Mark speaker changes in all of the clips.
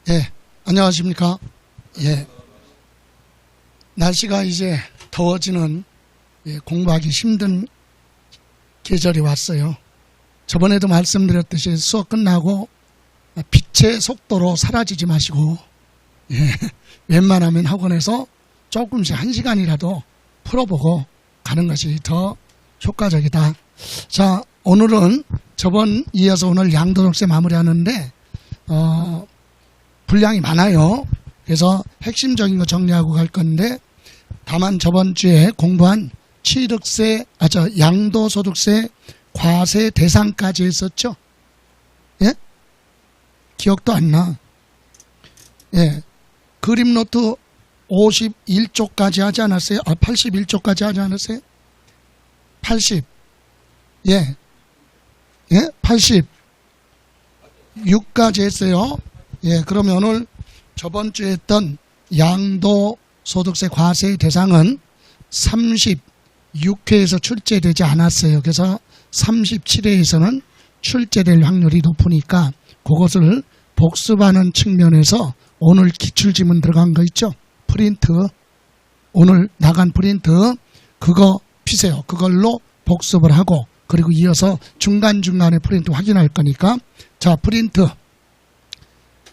Speaker 1: 예, 안녕하십니까. 예, 날씨가 이제 더워지는 공부하기 힘든 계절이 왔어요. 저번에도 말씀드렸듯이 수업 끝나고 빛의 속도로 사라지지 마시고, 웬만하면 학원에서 조금씩 1시간이라도 풀어보고 가는 것이 더 효과적이다. 자, 오늘은 저번 이어서 오늘 양도독세 마무리하는데, 분량이 많아요. 그래서 핵심적인 거 정리하고 갈 건데, 다만 저번 주에 공부한 양도소득세 과세 대상까지 했었죠. 예? 기억도 안 나. 예. 그림노트 51쪽까지 하지 않았어요? 81쪽까지 하지 않았어요? 80. 예. 예? 86까지 했어요. 예, 그러면 오늘 저번 주에 했던 양도소득세 과세 대상은 36회에서 출제되지 않았어요. 그래서 37회에서는 출제될 확률이 높으니까 그것을 복습하는 측면에서 오늘 기출지문 들어간 거 있죠? 프린트, 오늘 나간 프린트 그거 피세요. 그걸로 복습을 하고 그리고 이어서 중간중간에 프린트 확인할 거니까 자, 프린트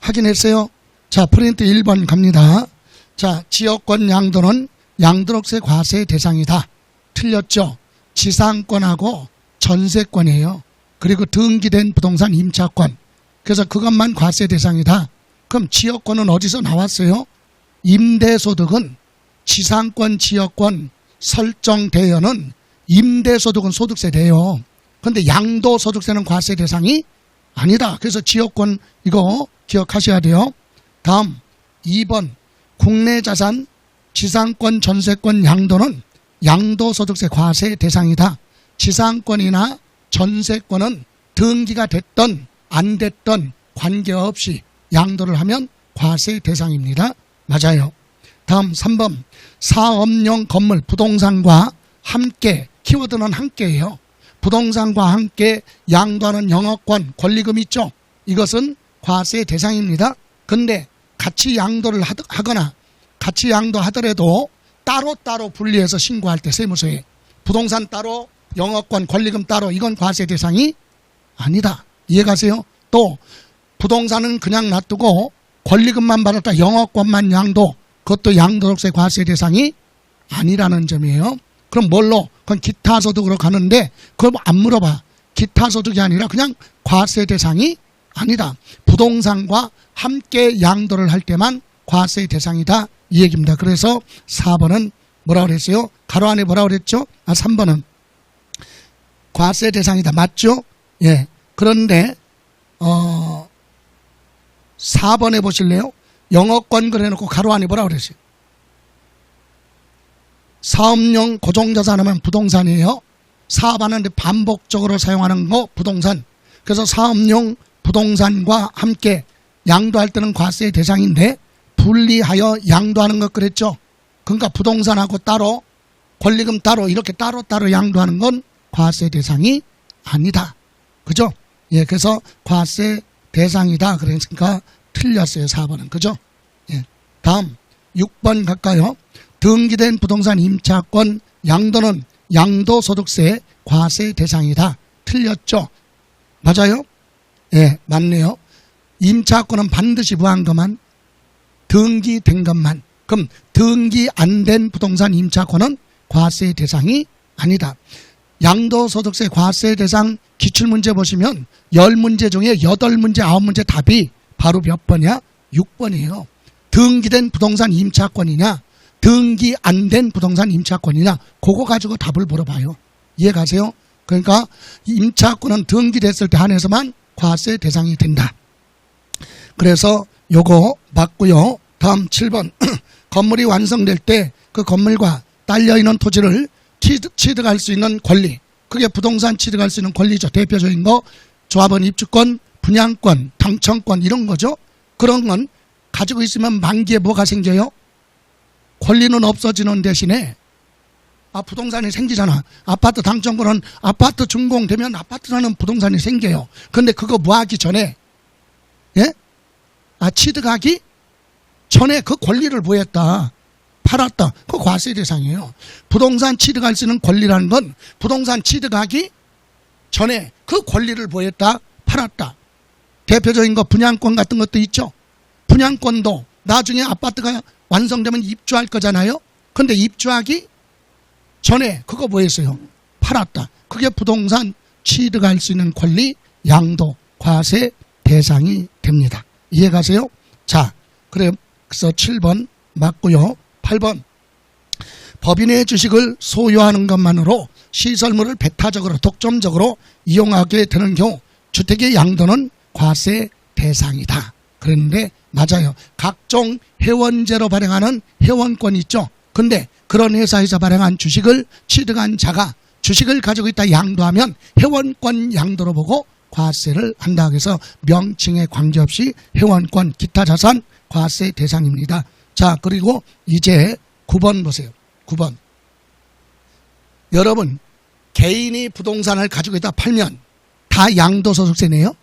Speaker 1: 확인했어요? 자, 프린트 1번 갑니다. 자, 지역권 양도는 양도록세 과세 대상이다. 틀렸죠? 지상권하고 전세권이에요. 그리고 등기된 부동산 임차권. 그래서 그것만 과세 대상이다. 그럼 지역권은 어디서 나왔어요? 임대소득은 지상권, 지역권 설정되어는 임대소득은 소득세 돼요. 그런데 양도소득세는 과세 대상이 아니다. 그래서 지역권 이거 기억하셔야 돼요. 다음 2번 국내자산, 지상권, 전세권, 양도는 양도소득세 과세 대상이다. 지상권이나 전세권은 등기가 됐던 안 됐던 관계없이 양도를 하면 과세 대상입니다. 맞아요. 다음 3번 사업용 건물 부동산과 함께 키워드는 함께예요. 부동산과 함께 양도하는 영업권 권리금 있죠. 이것은 과세 대상입니다. 근데 같이 양도를 하거나 같이 양도하더라도 따로따로 분리해서 신고할 때 세무서에 부동산 따로 영업권 권리금 따로 이건 과세 대상이 아니다. 이해가세요? 또 부동산은 그냥 놔두고 권리금만 받았다 영업권만 양도 그것도 양도소득세 과세 대상이 아니라는 점이에요. 그럼 뭘로? 그건 기타 소득으로 가는데 그걸 안 물어봐. 기타 소득이 아니라 그냥 과세 대상이 아니다. 부동산과 함께 양도를 할 때만 과세 대상이다. 이 얘기입니다. 그래서 4번은 뭐라고 그랬어요? 가로 안에 뭐라고 그랬죠? 3번은 과세 대상이다. 맞죠? 예. 그런데 4번에 보실래요? 영업권 그래놓고 가로 안에 뭐라고 그랬어요? 사업용 고정자산하면 부동산이에요. 사업하는데 반복적으로 사용하는 거 부동산. 그래서 사업용 부동산과 함께 양도할 때는 과세 대상인데 분리하여 양도하는 것 그랬죠. 그러니까 부동산하고 따로 권리금 따로 이렇게 따로따로 양도하는 건 과세 대상이 아니다. 그죠? 예, 그래서 과세 대상이다. 그러니까 틀렸어요. 4번은. 그죠? 예. 다음 6번 갈까요? 등기된 부동산 임차권 양도는 양도소득세 과세 대상이다. 틀렸죠? 맞아요? 예, 맞네요. 임차권은 반드시 뭐한 것만 등기된 것만. 그럼 등기 안 된 부동산 임차권은 과세 대상이 아니다. 양도소득세 과세 대상 기출문제 보시면 10문제 중에 8문제, 9문제 답이 바로 몇 번이야? 6번이에요. 등기된 부동산 임차권이냐 등기 안 된 부동산 임차권이냐 그거 가지고 답을 물어봐요. 이해가세요? 그러니까 임차권은 등기됐을 때 한해서만 과세 대상이 된다. 그래서 요거 맞고요. 다음 7번 건물이 완성될 때 그 건물과 딸려있는 토지를 취득할 수 있는 권리 그게 부동산 취득할 수 있는 권리죠. 대표적인 거 조합원 입주권, 분양권, 당첨권 이런 거죠. 그런 건 가지고 있으면 만기에 뭐가 생겨요? 권리는 없어지는 대신에 부동산이 생기잖아. 아파트 당첨권은 아파트 준공되면 아파트 사는 부동산이 생겨요. 근데 그거 뭐 하기 전에 예? 취득하기 전에 그 권리를 보였다. 팔았다. 그 과세 대상이에요. 부동산 취득할 수 있는 권리라는 건 부동산 취득하기 전에 그 권리를 보였다. 팔았다. 대표적인 거 분양권 같은 것도 있죠. 분양권도 나중에 아파트가 완성되면 입주할 거잖아요. 근데 입주하기 전에 그거 뭐 했어요? 팔았다. 그게 부동산 취득할 수 있는 권리, 양도, 과세 대상이 됩니다. 이해가세요? 자, 그래서 7번 맞고요. 8번. 법인의 주식을 소유하는 것만으로 시설물을 배타적으로 독점적으로 이용하게 되는 경우 주택의 양도는 과세 대상이다. 그런데 맞아요. 각종 회원제로 발행하는 회원권이 있죠. 근데 그런 회사에서 발행한 주식을 취득한 자가 주식을 가지고 있다 양도하면 회원권 양도로 보고 과세를 한다. 그래서 명칭에 관계없이 회원권, 기타 자산 과세 대상입니다. 자, 그리고 이제 9번 보세요. 9번. 여러분, 개인이 부동산을 가지고 있다 팔면 다 양도소득세 내요?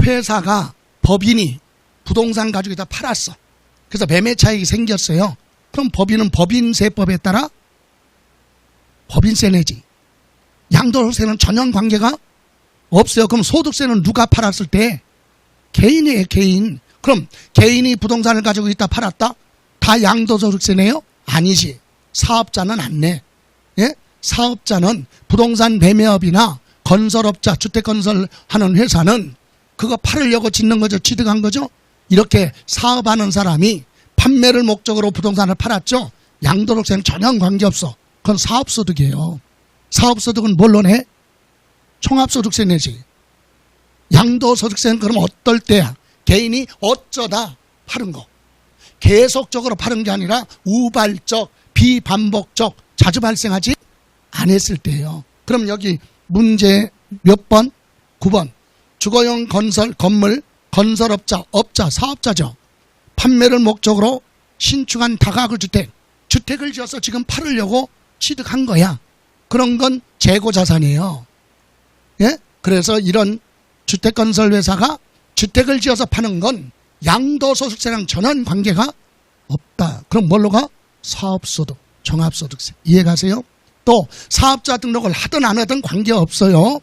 Speaker 1: 회사가, 법인이 부동산 가지고 있다 팔았어. 그래서 매매 차익이 생겼어요. 그럼 법인은 법인세법에 따라 법인세 내지. 양도소득세는 전혀 관계가 없어요. 그럼 소득세는 누가 팔았을 때? 개인이에요, 개인. 그럼 개인이 부동산을 가지고 있다 팔았다? 다 양도소득세 내요? 아니지. 사업자는 안 내. 예? 사업자는 부동산 매매업이나 건설업자, 주택건설하는 회사는 그거 팔으려고 짓는 거죠. 취득한 거죠. 이렇게 사업하는 사람이 판매를 목적으로 부동산을 팔았죠. 양도소득세는 전혀 관계없어. 그건 사업소득이에요. 사업소득은 뭘로 내? 총합소득세 내지. 양도소득세는 그럼 어떨 때야? 개인이 어쩌다 파는 거. 계속적으로 파는 게 아니라 우발적, 비반복적, 자주 발생하지 않았을 때예요. 그럼 여기 문제 몇 번? 9번. 주거용 건설, 건물, 건설업자, 업자, 사업자죠. 판매를 목적으로 신축한 다가구 주택, 주택을 지어서 지금 팔으려고 취득한 거야. 그런 건 재고자산이에요. 예? 그래서 이런 주택건설회사가 주택을 지어서 파는 건 양도소득세랑 전혀 관계가 없다. 그럼 뭘로 가? 사업소득, 종합소득세. 이해가세요? 또 사업자 등록을 하든 안 하든 관계없어요.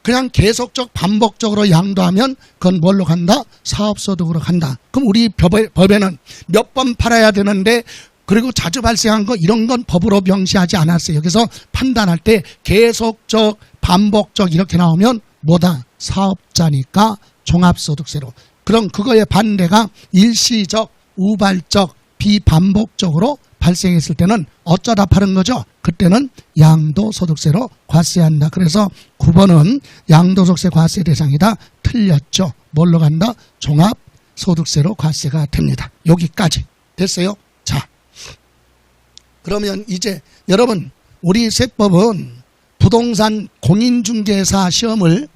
Speaker 1: 그냥 계속적 반복적으로 양도하면 그건 뭘로 간다? 사업소득으로 간다. 그럼 우리 법에는 몇 번 팔아야 되는데 그리고 자주 발생한 거 이런 건 법으로 명시하지 않았어요. 그래서 판단할 때 계속적, 반복적 이렇게 나오면 뭐다? 사업자니까 종합소득세로. 그럼 그거의 반대가 일시적, 우발적, 비반복적으로 발생했을 때는 어쩌다 파는 거죠? 그때는 양도소득세로 과세한다. 그래서 9번은 양도소득세 과세 대상이다. 틀렸죠. 뭘로 간다? 종합소득세로 과세가 됩니다. 여기까지 됐어요? 자, 그러면 이제 여러분, 우리 세법은 부동산 공인중개사 시험을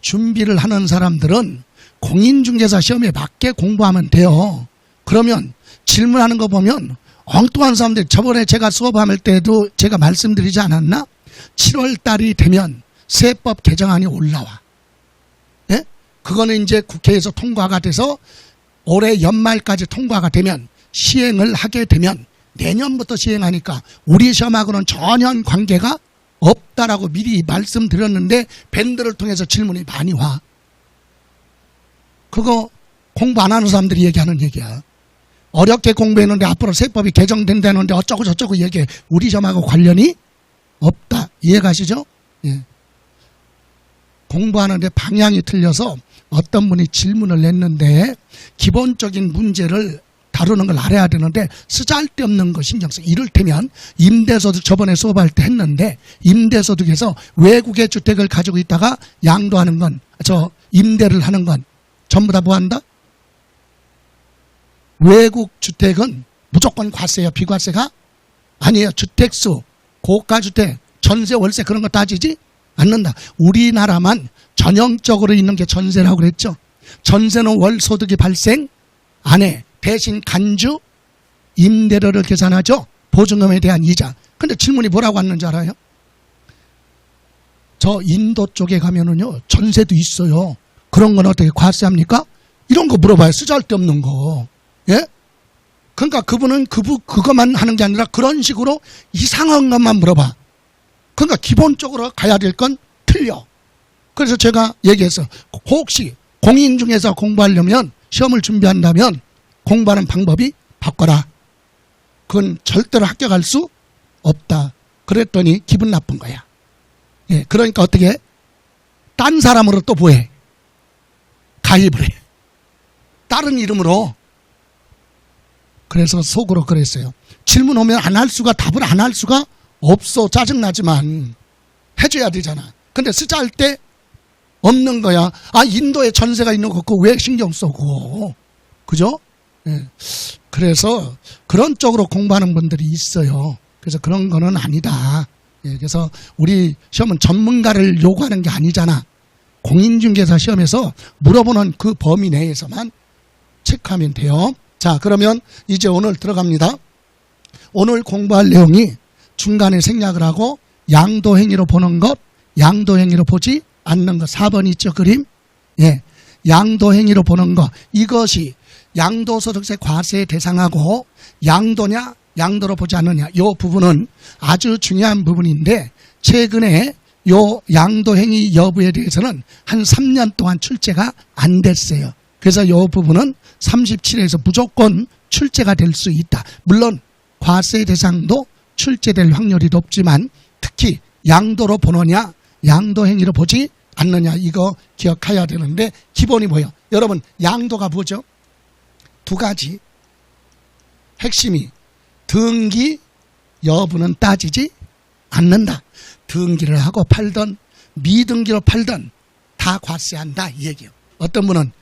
Speaker 1: 준비를 하는 사람들은 공인중개사 시험에 맞게 공부하면 돼요. 그러면 질문하는 거 보면 엉뚱한 사람들, 저번에 제가 수업할 때도 제가 말씀드리지 않았나? 7월 달이 되면 세법 개정안이 올라와. 예? 그거는 이제 국회에서 통과가 돼서 올해 연말까지 통과가 되면 시행을 하게 되면 내년부터 시행하니까 우리 시험하고는 전혀 관계가 없다라고 미리 말씀드렸는데 밴드를 통해서 질문이 많이 와. 그거 공부 안 하는 사람들이 얘기하는 얘기야. 어렵게 공부했는데 앞으로 세법이 개정된다는데 어쩌고 저쩌고 얘기해. 우리 점하고 관련이 없다. 이해가시죠? 예. 공부하는데 방향이 틀려서 어떤 분이 질문을 냈는데 기본적인 문제를 다루는 걸 알아야 되는데 쓰잘데없는 거 신경 써. 이를테면 임대소득 저번에 수업할 때 했는데 임대소득에서 외국의 주택을 가지고 있다가 양도하는 건, 임대를 하는 건 전부 다 뭐 한다? 외국 주택은 무조건 과세예요. 비과세가 아니에요. 주택수, 고가주택, 전세, 월세 그런 거 따지지 않는다. 우리나라만 전형적으로 있는 게 전세라고 그랬죠. 전세는 월소득이 발생 안 해. 대신 간주, 임대료를 계산하죠. 보증금에 대한 이자. 근데 질문이 뭐라고 왔는지 알아요? 저 인도 쪽에 가면은요 전세도 있어요. 그런 건 어떻게 과세합니까? 이런 거 물어봐요. 쓰잘데없는 거. 예? 그러니까 그분은 그것만 하는 게 아니라 그런 식으로 이상한 것만 물어봐. 그러니까 기본적으로 가야 될 건 틀려. 그래서 제가 얘기했어. 혹시 공인 중에서 공부하려면 시험을 준비한다면 공부하는 방법이 바꿔라. 그건 절대로 합격할 수 없다. 그랬더니 기분 나쁜 거야. 예, 그러니까 어떻게 딴 사람으로 또 뭐해? 가입을 해. 다른 이름으로. 그래서 속으로 그랬어요. 질문 오면 답을 안 할 수가 없어. 짜증나지만 해줘야 되잖아. 근데 쓰자할 때 없는 거야. 아, 인도에 전세가 있는 거 그거 왜 신경 쓰고. 그죠? 예. 그래서 그런 쪽으로 공부하는 분들이 있어요. 그래서 그런 거는 아니다. 예. 그래서 우리 시험은 전문가를 요구하는 게 아니잖아. 공인중개사 시험에서 물어보는 그 범위 내에서만 체크하면 돼요. 자, 그러면 이제 오늘 들어갑니다. 오늘 공부할 내용이 중간에 생략을 하고 양도행위로 보는 것, 양도행위로 보지 않는 것. 4번 있죠, 그림? 예. 양도행위로 보는 것. 이것이 양도소득세 과세 대상하고 양도냐, 양도로 보지 않느냐. 이 부분은 아주 중요한 부분인데 최근에 요 양도행위 여부에 대해서는 한 3년 동안 출제가 안 됐어요. 그래서 이 부분은 37에서 무조건 출제가 될 수 있다. 물론 과세 대상도 출제될 확률이 높지만 특히 양도로 보느냐 양도행위로 보지 않느냐 이거 기억해야 되는데 기본이 뭐예요? 여러분 양도가 뭐죠? 두 가지. 핵심이 등기 여부는 따지지 않는다. 등기를 하고 팔던 미등기로 팔던 다 과세한다 이 얘기예요. 어떤 분은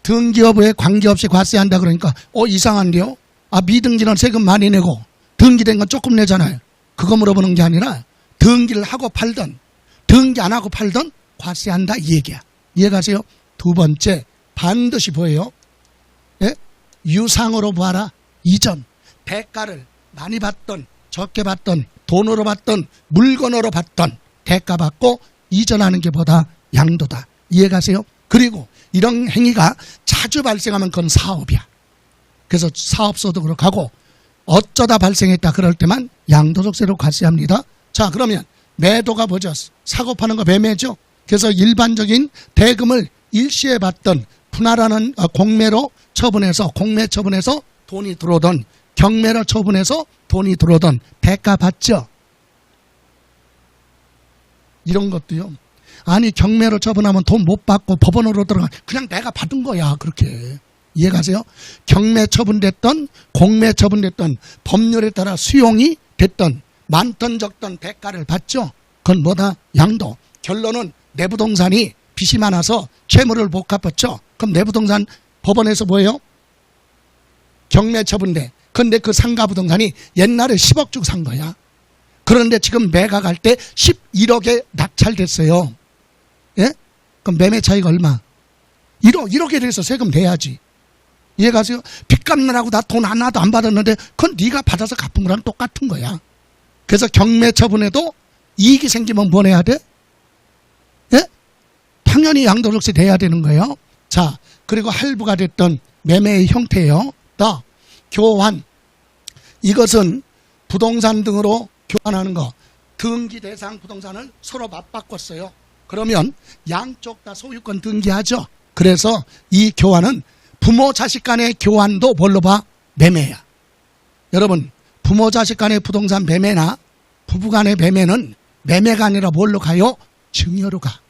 Speaker 1: 등기 여부에 관계없이 과세한다 그러니까 이상한데요? 아, 미등기는 세금 많이 내고 등기된 건 조금 내잖아요. 그거 물어보는 게 아니라 등기를 하고 팔던 등기 안 하고 팔던 과세한다 이 얘기야. 이해가세요? 두 번째 반드시 뭐예요? 예? 유상으로 봐라. 이전 대가를 많이 받던 적게 받던 돈으로 받던 물건으로 받던 대가 받고 이전하는 게 보다 양도다. 이해가세요? 그리고 이런 행위가 자주 발생하면 그건 사업이야. 그래서 사업소득으로 가고 어쩌다 발생했다 그럴 때만 양도소득세로 과세합니다. 자, 그러면 매도가 뭐죠? 사고 파는 거 매매죠. 그래서 일반적인 대금을 일시에 받던 분할하는 공매로 처분해서 공매 처분해서 돈이 들어오던 경매로 처분해서 돈이 들어오던 대가 받죠. 이런 것도요. 아니 경매로 처분하면 돈 못 받고 법원으로 들어가 그냥 내가 받은 거야. 그렇게 이해가세요? 경매 처분됐던 공매 처분됐던 법률에 따라 수용이 됐던 많던 적던 대가를 받죠. 그건 뭐다? 양도. 결론은 내 부동산이 빚이 많아서 채무를 못 갚았죠. 그럼 내 부동산 법원에서 뭐예요? 경매 처분돼. 근데 그 상가 부동산이 옛날에 10억 주고 산 거야. 그런데 지금 매각할 때 11억에 낙찰됐어요. 예? 그럼 매매 차이가 얼마? 1억에 대해서 세금 내야지. 이해가세요? 빚 갚느라고 나 돈 하나도 안 받았는데 그건 네가 받아서 갚은 거랑 똑같은 거야. 그래서 경매 처분에도 이익이 생기면 뭐 내야 돼? 예? 당연히 양도소득세 내야 되는 거예요. 자, 그리고 할부가 됐던 매매의 형태예요. 또 교환. 이것은 부동산 등으로 교환하는 거. 등기 대상 부동산을 서로 맞바꿨어요. 그러면 양쪽 다 소유권 등기하죠. 그래서 이 교환은 부모 자식 간의 교환도 뭘로 봐? 매매야. 여러분 부모 자식 간의 부동산 매매나 부부 간의 매매는 매매가 아니라 뭘로 가요? 증여로 가.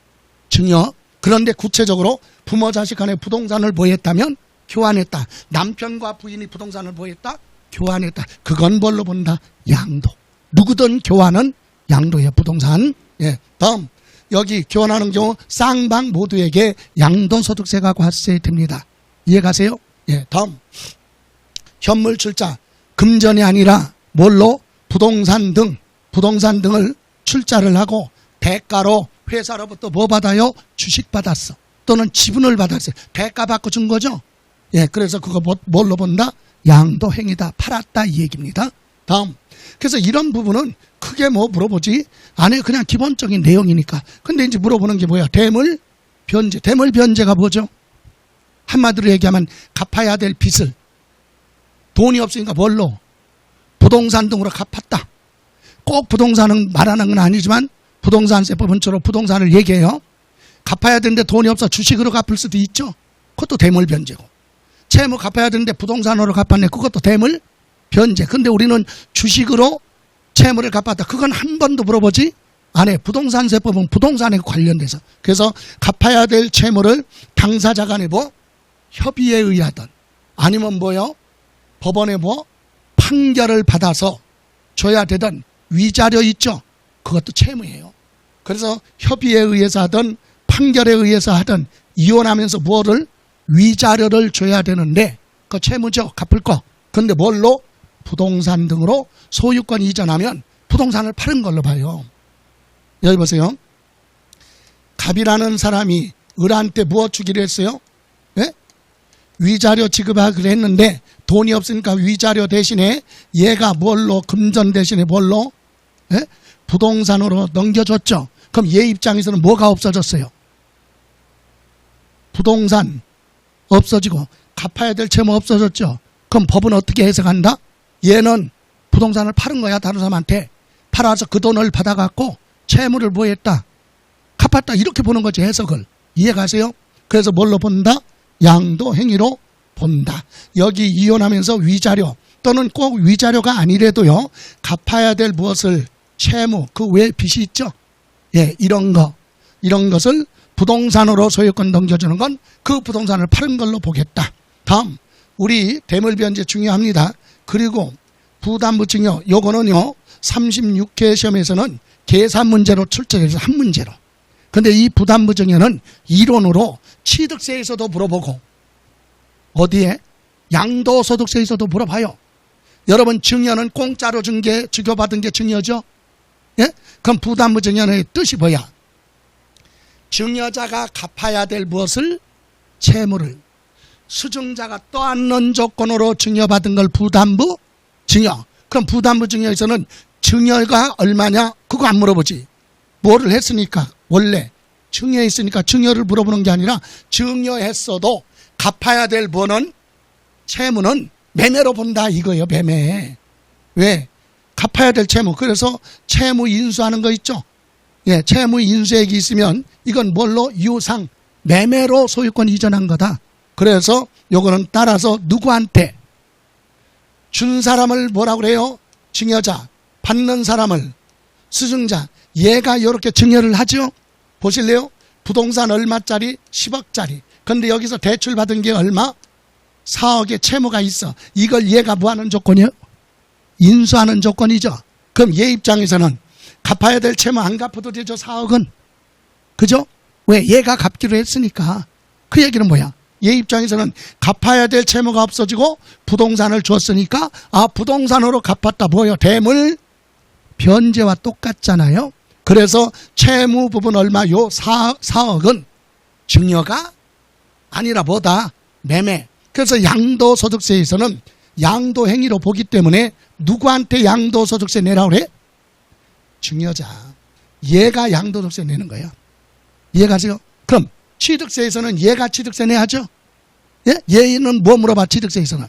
Speaker 1: 증여. 그런데 구체적으로 부모 자식 간의 부동산을 뭐 했다면? 교환했다. 남편과 부인이 부동산을 뭐 했다? 교환했다. 그건 뭘로 본다? 양도. 누구든 교환은 양도의 부동산. 예. 다음 여기 교환하는 경우 쌍방 모두에게 양도소득세가 과세됩니다. 이해가세요? 예. 다음 현물 출자. 금전이 아니라 뭘로? 부동산 등을 출자를 하고 대가로 회사로부터 뭐 받아요? 주식 받았어. 또는 지분을 받았어요. 대가 받고 준 거죠? 예. 그래서 그거 뭘로 본다? 양도행위다. 팔았다 이 얘기입니다. 다음. 그래서 이런 부분은 크게 뭐 물어보지 안에 그냥 기본적인 내용이니까. 근데 이제 물어보는 게 뭐야? 대물 변제. 대물 변제가 뭐죠? 한마디로 얘기하면 갚아야 될 빚을 돈이 없으니까 뭘로? 부동산 등으로 갚았다. 꼭 부동산은 말하는 건 아니지만 부동산세법은처럼 부동산을 얘기해요. 갚아야 되는데 돈이 없어 주식으로 갚을 수도 있죠. 그것도 대물변제고. 채무 갚아야 되는데 부동산으로 갚았네. 그것도 대물변제. 근데 우리는 주식으로 채무를 갚았다. 그건 한 번도 물어보지 안 해. 부동산세법은 부동산에 관련돼서. 그래서 갚아야 될 채무를 당사자 간에 뭐 협의에 의하든 아니면 뭐요? 법원에 뭐 판결을 받아서 줘야 되던 위자료 있죠. 그것도 채무예요. 그래서 협의에 의해서 하든 판결에 의해서 하든 이혼하면서 뭐를 위자료를 줘야 되는데 그 채무죠. 갚을 거. 근데 뭘로? 부동산 등으로 소유권 이전하면 부동산을 파는 걸로 봐요. 여기 보세요. 갑이라는 사람이 을한테 무엇 주기로 했어요? 예? 위자료 지급하기로 했는데 돈이 없으니까 위자료 대신에 얘가 뭘로? 금전 대신에 뭘로? 예? 부동산으로 넘겨줬죠. 그럼 얘 입장에서는 뭐가 없어졌어요? 부동산 없어지고 갚아야 될 채무 없어졌죠. 그럼 법은 어떻게 해석한다? 얘는 부동산을 파는 거야. 다른 사람한테 팔아서 그 돈을 받아갖고 채무를 뭐 했다? 갚았다. 이렇게 보는 거지. 해석을. 이해가세요? 그래서 뭘로 본다? 양도 행위로 본다. 여기 이혼하면서 위자료 또는 꼭 위자료가 아니래도요. 갚아야 될 무엇을 채무 그 외에 빚이 있죠. 예, 이런 것을 부동산으로 소유권 넘겨주는 건 그 부동산을 파는 걸로 보겠다. 다음 우리 대물변제 중요합니다. 그리고 부담부 증여 요거는요 36회 시험에서는 계산 문제로 출제해서 한 문제로. 근데 이 부담부 증여는 이론으로 취득세에서도 물어보고 어디에? 양도소득세에서도 물어봐요. 여러분 증여는 공짜로 준 게 주고받은 게 증여죠. 예? 그럼 부담부 증여의 뜻이 뭐야? 증여자가 갚아야 될 무엇을? 채무를 수증자가 떠안는 조건으로 증여받은 걸 부담부 증여. 그럼 부담부 증여에서는 증여가 얼마냐? 그거 안 물어보지. 뭐를 했으니까 원래 증여했으니까 증여를 물어보는 게 아니라 증여했어도 갚아야 될 뭐는? 채무는 매매로 본다 이거예요. 매매. 왜? 갚아야 될 채무. 그래서 채무 인수하는 거 있죠. 예, 채무 인수액이 있으면 이건 뭘로? 유상 매매로 소유권 이전한 거다. 그래서 요거는 따라서 누구한테? 준 사람을 뭐라고 그래요? 증여자. 받는 사람을 수증자. 얘가 이렇게 증여를 하죠. 보실래요? 부동산 얼마짜리? 10억짜리. 근데 여기서 대출 받은 게 얼마? 4억의 채무가 있어. 이걸 얘가 뭐 하는 조건이요? 인수하는 조건이죠. 그럼 얘 입장에서는 갚아야 될 채무 안 갚아도 되죠. 4억은. 그죠? 왜? 얘가 갚기로 했으니까. 그 얘기는 뭐야? 얘 입장에서는 갚아야 될 채무가 없어지고 부동산을 줬으니까 부동산으로 갚았다. 뭐요? 대물 변제와 똑같잖아요. 그래서 채무 부분 얼마? 요 4억은 증여가 아니라 뭐다? 매매. 그래서 양도소득세에서는 양도행위로 보기 때문에 누구한테 양도소득세 내라고 그래? 증여자. 얘가 양도소득세 내는 거예요. 이해가세요? 그럼 취득세에서는 얘가 취득세 내야죠. 예? 얘는 뭐 물어봐? 취득세에서는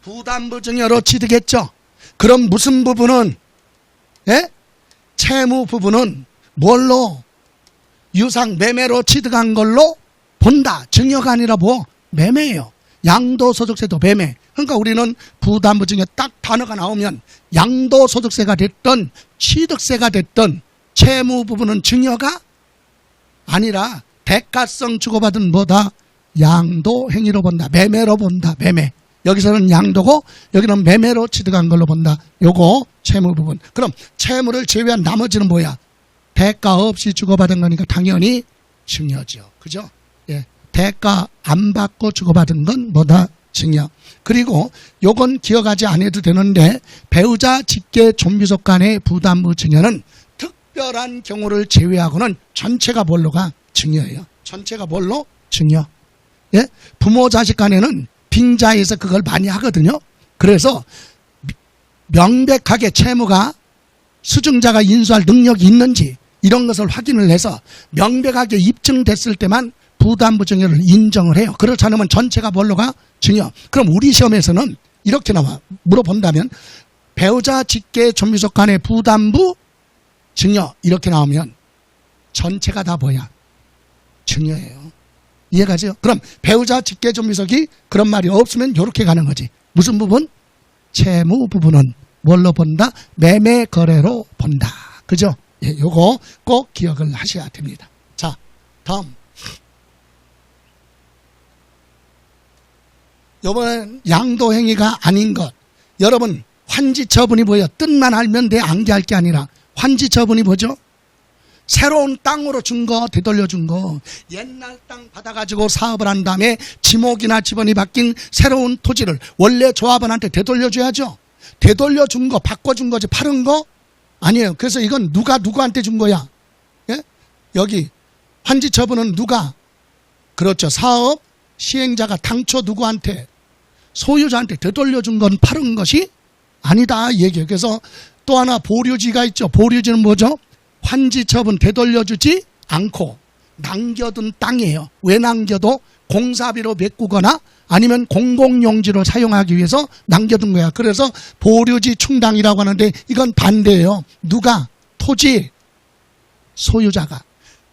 Speaker 1: 부담부 증여로 취득했죠. 그럼 무슨 부분은? 예? 채무 부분은 뭘로? 유상 매매로 취득한 걸로 본다. 증여가 아니라 뭐? 매매예요. 양도소득세도 매매. 그러니까 우리는 부담부 증여 딱 단어가 나오면 양도소득세가 됐든 취득세가 됐든 채무 부분은 증여가 아니라 대가성 주고받은 뭐다? 양도 행위로 본다. 매매로 본다. 매매. 여기서는 양도고 여기는 매매로 취득한 걸로 본다. 요거 채무 부분. 그럼 채무를 제외한 나머지는 뭐야? 대가 없이 주고받은 거니까 당연히 증여죠. 그죠? 예. 대가 안 받고 주고받은 건 뭐다? 증여. 그리고 요건 기억하지 않아도 되는데 배우자 직계 존비속 간의 부담부 증여는 특별한 경우를 제외하고는 전체가 뭘로 가? 증여예요. 전체가 뭘로? 증여. 예? 부모 자식 간에는 빙자에서 그걸 많이 하거든요. 그래서 명백하게 채무가 수증자가 인수할 능력이 있는지 이런 것을 확인을 해서 명백하게 입증됐을 때만 부담부 증여를 인정을 해요. 그렇지 않으면 전체가 뭘로 가? 증여. 그럼 우리 시험에서는 이렇게 나와. 물어본다면 배우자 직계 존비속 간의 부담부 증여 이렇게 나오면 전체가 다 뭐야? 증여예요. 이해가죠? 그럼 배우자 직계 존비속이 그런 말이 없으면 이렇게 가는 거지. 무슨 부분? 채무 부분은 뭘로 본다? 매매 거래로 본다. 그죠? 예, 요거 꼭 기억을 하셔야 됩니다. 자, 다음. 요번엔 양도행위가 아닌 것. 여러분, 환지처분이 뭐예요? 뜻만 알면 돼. 암기할 게 아니라. 환지처분이 뭐죠? 새로운 땅으로 준 거, 되돌려 준 거. 옛날 땅 받아가지고 사업을 한 다음에 지목이나 지번이 바뀐 새로운 토지를 원래 조합원한테 되돌려 줘야죠. 되돌려 준 거, 바꿔준 거지. 파는 거? 아니에요. 그래서 이건 누가 누구한테 준 거야? 예? 여기 환지처분은 누가? 그렇죠. 사업 시행자가 당초 누구한테? 소유자한테 되돌려 준 건 파는 것이 아니다 이 얘기예요. 그래서 또 하나 보류지가 있죠. 보류지는 뭐죠? 환지처분 되돌려주지 않고 남겨둔 땅이에요. 왜 남겨도 공사비로 메꾸거나 아니면 공공용지로 사용하기 위해서 남겨둔 거야. 그래서 보류지 충당이라고 하는데 이건 반대예요. 누가? 토지 소유자가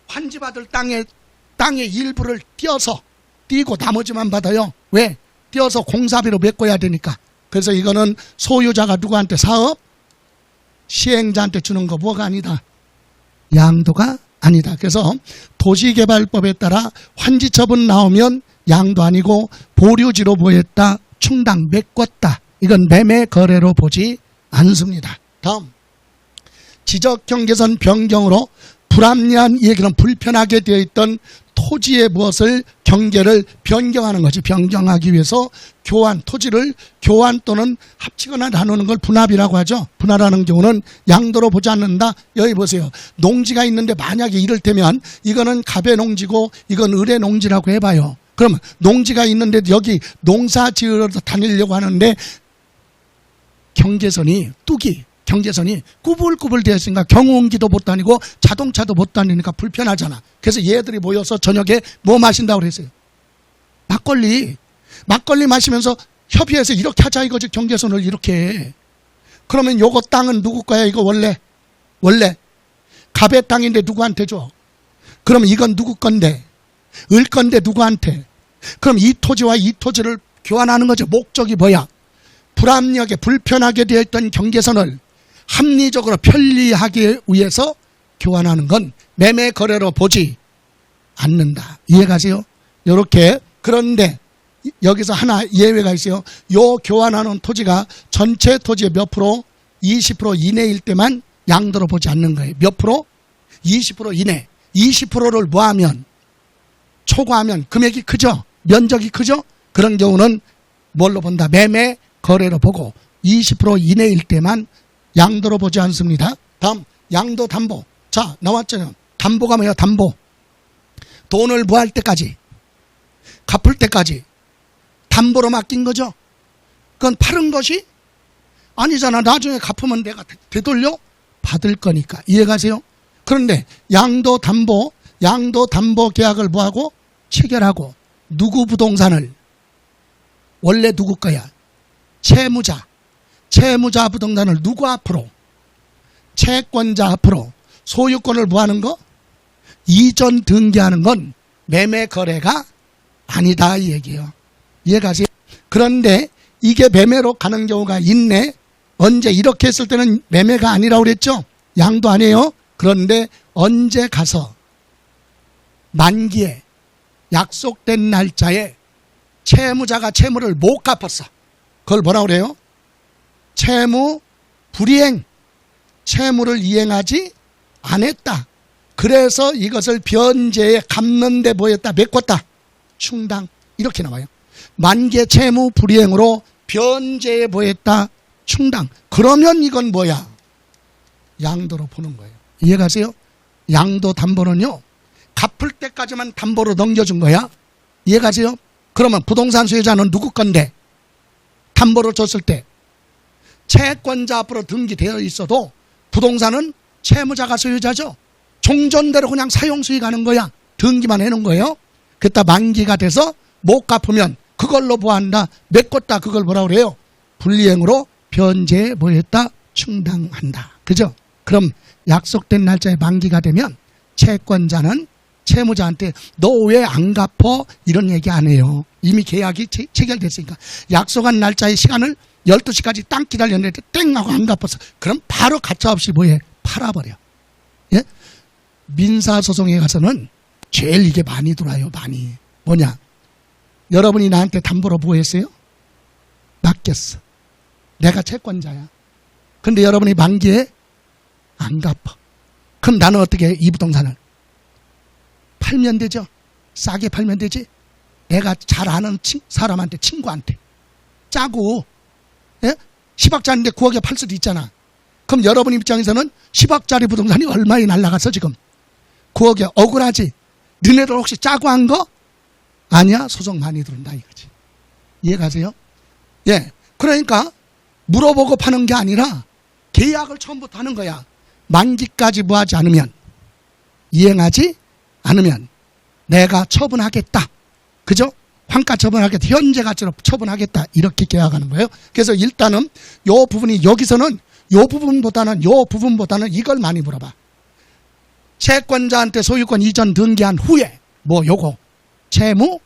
Speaker 1: 환지받을 땅의 일부를 띄고 나머지만 받아요. 왜? 띄어서 공사비로 메꿔야 되니까. 그래서 이거는 소유자가 누구한테? 사업 시행자한테 주는 거 뭐가 아니다? 양도가 아니다. 그래서 도시개발법에 따라 환지처분 나오면 양도 아니고 보류지로 보였다, 충당 메꿨다. 이건 매매 거래로 보지 않습니다. 다음, 지적경계선 변경으로 불합리한 얘기는 불편하게 되어 있던 토지의 무엇을 경계를 변경하는 거지. 변경하기 위해서 교환, 토지를 교환 또는 합치거나 나누는 걸 분합이라고 하죠. 분할하는 경우는 양도로 보지 않는다. 여기 보세요. 농지가 있는데 만약에 이를테면 이거는 갑의 농지고 이건 을의 농지라고 해봐요. 그럼 농지가 있는데 여기 농사 지으러 다니려고 하는데 경계선이 꾸불꾸불 되어 있으니까 경운기도 못 다니고 자동차도 못 다니니까 불편하잖아. 그래서 얘들이 모여서 저녁에 뭐 마신다고 그랬어요? 막걸리 마시면서 협의해서 이렇게 하자 이거지. 경계선을 이렇게. 그러면 요거 땅은 누구 거야? 이거 원래 갑의 땅인데 누구한테 줘? 그럼 이건 누구 건데? 을 건데 누구한테? 그럼 이 토지와 이 토지를 교환하는 거죠. 목적이 뭐야? 불합리하게 불편하게 되어 있던 경계선을 합리적으로 편리하기 위해서 교환하는 건 매매 거래로 보지 않는다. 이해가세요? 이렇게. 그런데 여기서 하나 예외가 있어요. 요 교환하는 토지가 전체 토지의 몇 프로? 20% 이내일 때만 양도로 보지 않는 거예요. 몇 프로? 20% 이내. 20%를 뭐하면? 초과하면 금액이 크죠? 면적이 크죠? 그런 경우는 뭘로 본다? 매매 거래로 보고 20% 이내일 때만 양도로 보지 않습니다. 다음, 양도 담보. 자, 나왔잖아요. 담보가 뭐야? 담보. 돈을 뭐 할 때까지? 갚을 때까지 담보로 맡긴 거죠. 그건 파는 것이 아니잖아. 나중에 갚으면 내가 되돌려 받을 거니까. 이해가세요? 그런데 양도 담보 계약을 뭐하고? 체결하고 누구 부동산을? 원래 누구 거야? 채무자 부동산을 누구 앞으로? 채권자 앞으로 소유권을 뭐하는 거? 이전 등기하는 건 매매 거래가 아니다 이 얘기예요. 이해가세요? 그런데 이게 매매로 가는 경우가 있네. 언제? 이렇게 했을 때는 매매가 아니라고 그랬죠? 양도 아니에요. 그런데 언제 가서 만기에 약속된 날짜에 채무자가 채무를 못 갚았어. 그걸 뭐라고 그래요? 채무 불이행. 채무를 이행하지 않았다. 그래서 이것을 변제에 갚는 데 뭐였다? 메꿨다. 충당. 이렇게 나와요. 만기의 채무 불이행으로 변제에 뭐했다? 충당. 그러면 이건 뭐야? 양도로 보는 거예요. 이해가세요? 양도 담보는요, 갚을 때까지만 담보로 넘겨준 거야. 이해가세요? 그러면 부동산 소유자는 누구 건데? 담보로 줬을 때 채권자 앞으로 등기되어 있어도 부동산은 채무자가 소유자죠. 종전대로 그냥 사용수익 하는 거야. 등기만 해놓은 거예요. 그때 만기가 돼서 못 갚으면 그걸로 뭐한다? 메꿨다. 그걸 뭐라 그래요? 불이행으로 변제에 뭐했다? 충당한다. 그죠? 그럼 약속된 날짜에 만기가 되면 채권자는 채무자한테 너 왜 안 갚어? 이런 얘기 안 해요. 이미 계약이 체결됐으니까. 약속한 날짜의 시간을 12시까지 딱 기다렸는데 땡 하고 안 갚았어. 그럼 바로 가차없이 뭐해? 팔아버려. 예? 민사소송에 가서는 제일 이게 많이 들어와요. 많이. 뭐냐? 여러분이 나한테 담보로 뭐 했어요? 맡겼어. 내가 채권자야. 근데 여러분이 만기에 안 갚아. 그럼 나는 어떻게 해? 이 부동산을 팔면 되죠. 싸게 팔면 되지. 내가 잘 아는 사람한테, 친구한테 짜고, 예? 10억짜리인데 9억에 팔 수도 있잖아. 그럼 여러분 입장에서는 10억짜리 부동산이 얼마에 날라갔어 지금? 9억에. 억울하지? 너네들 혹시 짜고 한 거? 아니야. 소송 많이 들은다 이거지. 이해가세요? 예. 그러니까 물어보고 파는 게 아니라 계약을 처음부터 하는 거야. 만기까지 뭐하지 않으면, 이행하지 않으면 내가 처분하겠다. 그죠? 환가 처분하겠다. 현재 가치로 처분하겠다. 이렇게 계약하는 거예요. 그래서 일단은 요 부분이, 여기서는 요 부분보다는 이걸 많이 물어봐. 채권자한테 소유권 이전 등기한 후에 뭐 요거 채무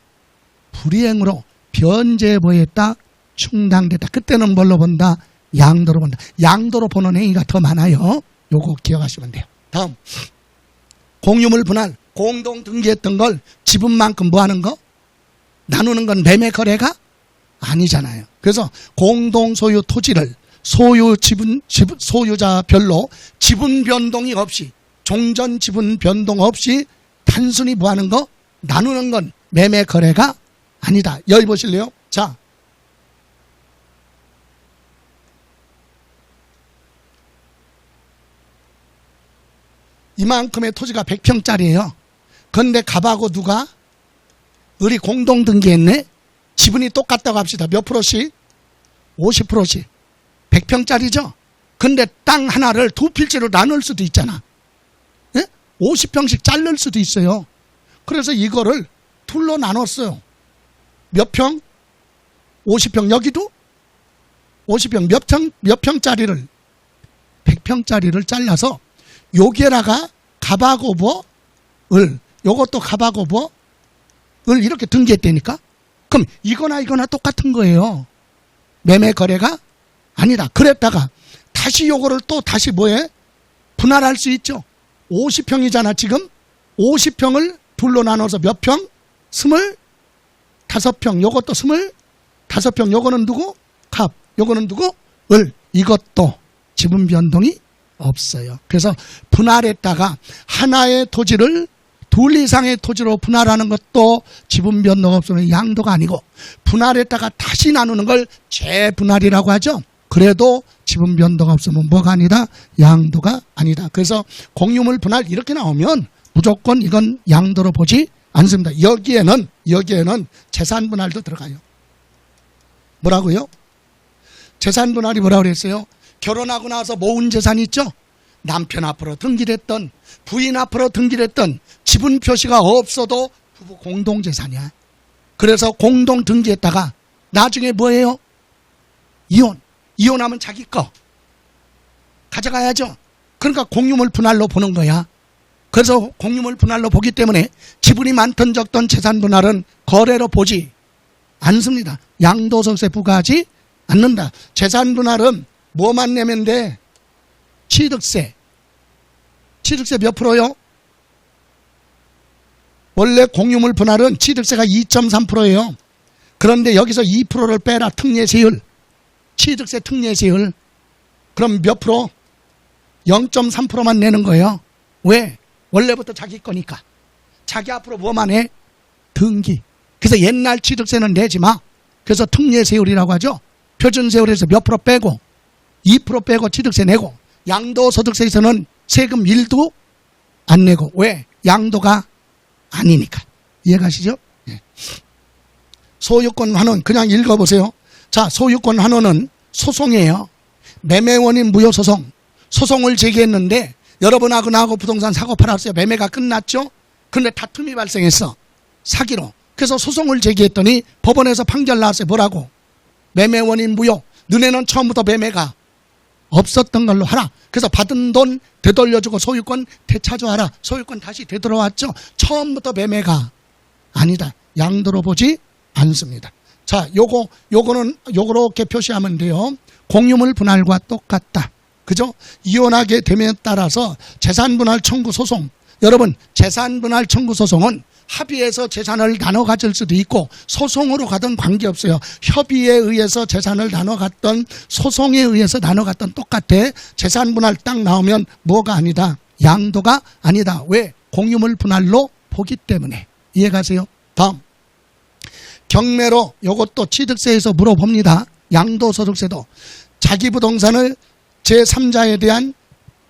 Speaker 1: 불이행으로 변제에 뭐했다? 충당됐다. 그때는 뭘로 본다? 양도로 본다. 양도로 보는 행위가 더 많아요. 요거 기억하시면 돼요. 다음, 공유물 분할, 공동 등기했던 걸 지분만큼 뭐 하는 거? 나누는 건 매매 거래가 아니잖아요. 그래서 공동 소유 토지를 소유자별로 지분 변동이 없이, 종전 지분 변동 없이 단순히 뭐 하는 거? 나누는 건 매매 거래가 아니다. 여기 보실래요? 자, 이만큼의 토지가 100평짜리예요. 그런데 갑하고 누가 을이 공동 등기했네. 지분이 똑같다고 합시다. 몇 프로씩? 50%씩. 100평짜리죠. 근데 땅 하나를 두 필지로 나눌 수도 있잖아. 예? 50평씩 자를 수도 있어요. 그래서 이거를 둘로 나눴어요. 몇 평? 50평. 여기도 50평. 몇 평짜리를? 100평짜리를 잘라서 요게라가 갑하고 뭐? 을. 요것도 갑하고 뭐? 을 이렇게 등기했다니까? 그럼 이거나 똑같은 거예요. 매매 거래가 아니다. 그랬다가 다시 요거를 또 다시 뭐해? 분할할 수 있죠. 50평이잖아 지금. 50평을 둘로 나눠서 몇 평? 25평. 요것도 25평. 요거는 누구? 갑. 요거는 누구? 을. 이것도 지분 변동이 없어요. 그래서 분할했다가 하나의 토지를 둘 이상의 토지로 분할하는 것도 지분 변동 없으면 양도가 아니고, 분할했다가 다시 나누는 걸 재분할이라고 하죠. 그래도 지분 변동 없으면 뭐가 아니다? 양도가 아니다. 그래서 공유물 분할 이렇게 나오면 무조건 이건 양도로 보지 않습니다. 여기에는 재산 분할도 들어가요. 뭐라고요? 재산 분할이 뭐라고 그랬어요? 결혼하고 나서 모은 재산이 있죠? 남편 앞으로 등기됐던, 부인 앞으로 등기됐던 지분 표시가 없어도 부부 공동재산이야. 그래서 공동 등기했다가 나중에 뭐예요? 이혼하면 자기 거 가져가야죠. 그러니까 공유물 분할로 보는 거야. 그래서 공유물 분할로 보기 때문에 지분이 많던 적던 재산 분할은 거래로 보지 않습니다. 양도소득세 부과하지 않는다. 재산 분할은 뭐만 내면 돼? 취득세. 취득세 몇 프로요? 원래 공유물 분할은 취득세가 2.3%예요. 그런데 여기서 2%를 빼라. 특례세율. 취득세 특례세율. 그럼 몇 프로? 0.3%만 내는 거예요. 왜? 원래부터 자기 거니까. 자기 앞으로 뭐만 해? 등기. 그래서 옛날 취득세는 내지 마. 그래서 특례세율이라고 하죠. 표준세율에서 몇 프로 빼고 2% 빼고 취득세 내고, 양도소득세에서는 세금 1도 안 내고. 왜? 양도가 아니니까. 이해가시죠? 네. 소유권 환원 그냥 읽어보세요. 자, 소유권 환원은 소송이에요. 매매원인 무효소송. 소송을 제기했는데 여러분하고 나하고 부동산 사고 팔았어요. 매매가 끝났죠? 그런데 다툼이 발생했어. 사기로. 그래서 소송을 제기했더니 법원에서 판결 나왔어요. 뭐라고? 매매 원인 무효. 너네는 처음부터 매매가 없었던 걸로 하라. 그래서 받은 돈 되돌려주고 소유권 되찾아와라. 소유권 다시 되돌아왔죠. 처음부터 매매가 아니다. 양도로 보지 않습니다. 자, 요거는 요렇게 표시하면 돼요. 공유물 분할과 똑같다. 그죠? 이혼하게 됨에 따라서 재산분할 청구 소송. 여러분, 재산분할 청구 소송은 합의해서 재산을 나눠 가질 수도 있고 소송으로 가든 관계없어요. 협의에 의해서 재산을 나눠 갔던 소송에 의해서 나눠 갔던 똑같아. 재산분할 딱 나오면 뭐가 아니다? 양도가 아니다. 왜? 공유물 분할로 보기 때문에. 이해가세요? 다음. 경매로 요것도 취득세에서 물어봅니다. 양도소득세도. 자기 부동산을 제3자에 대한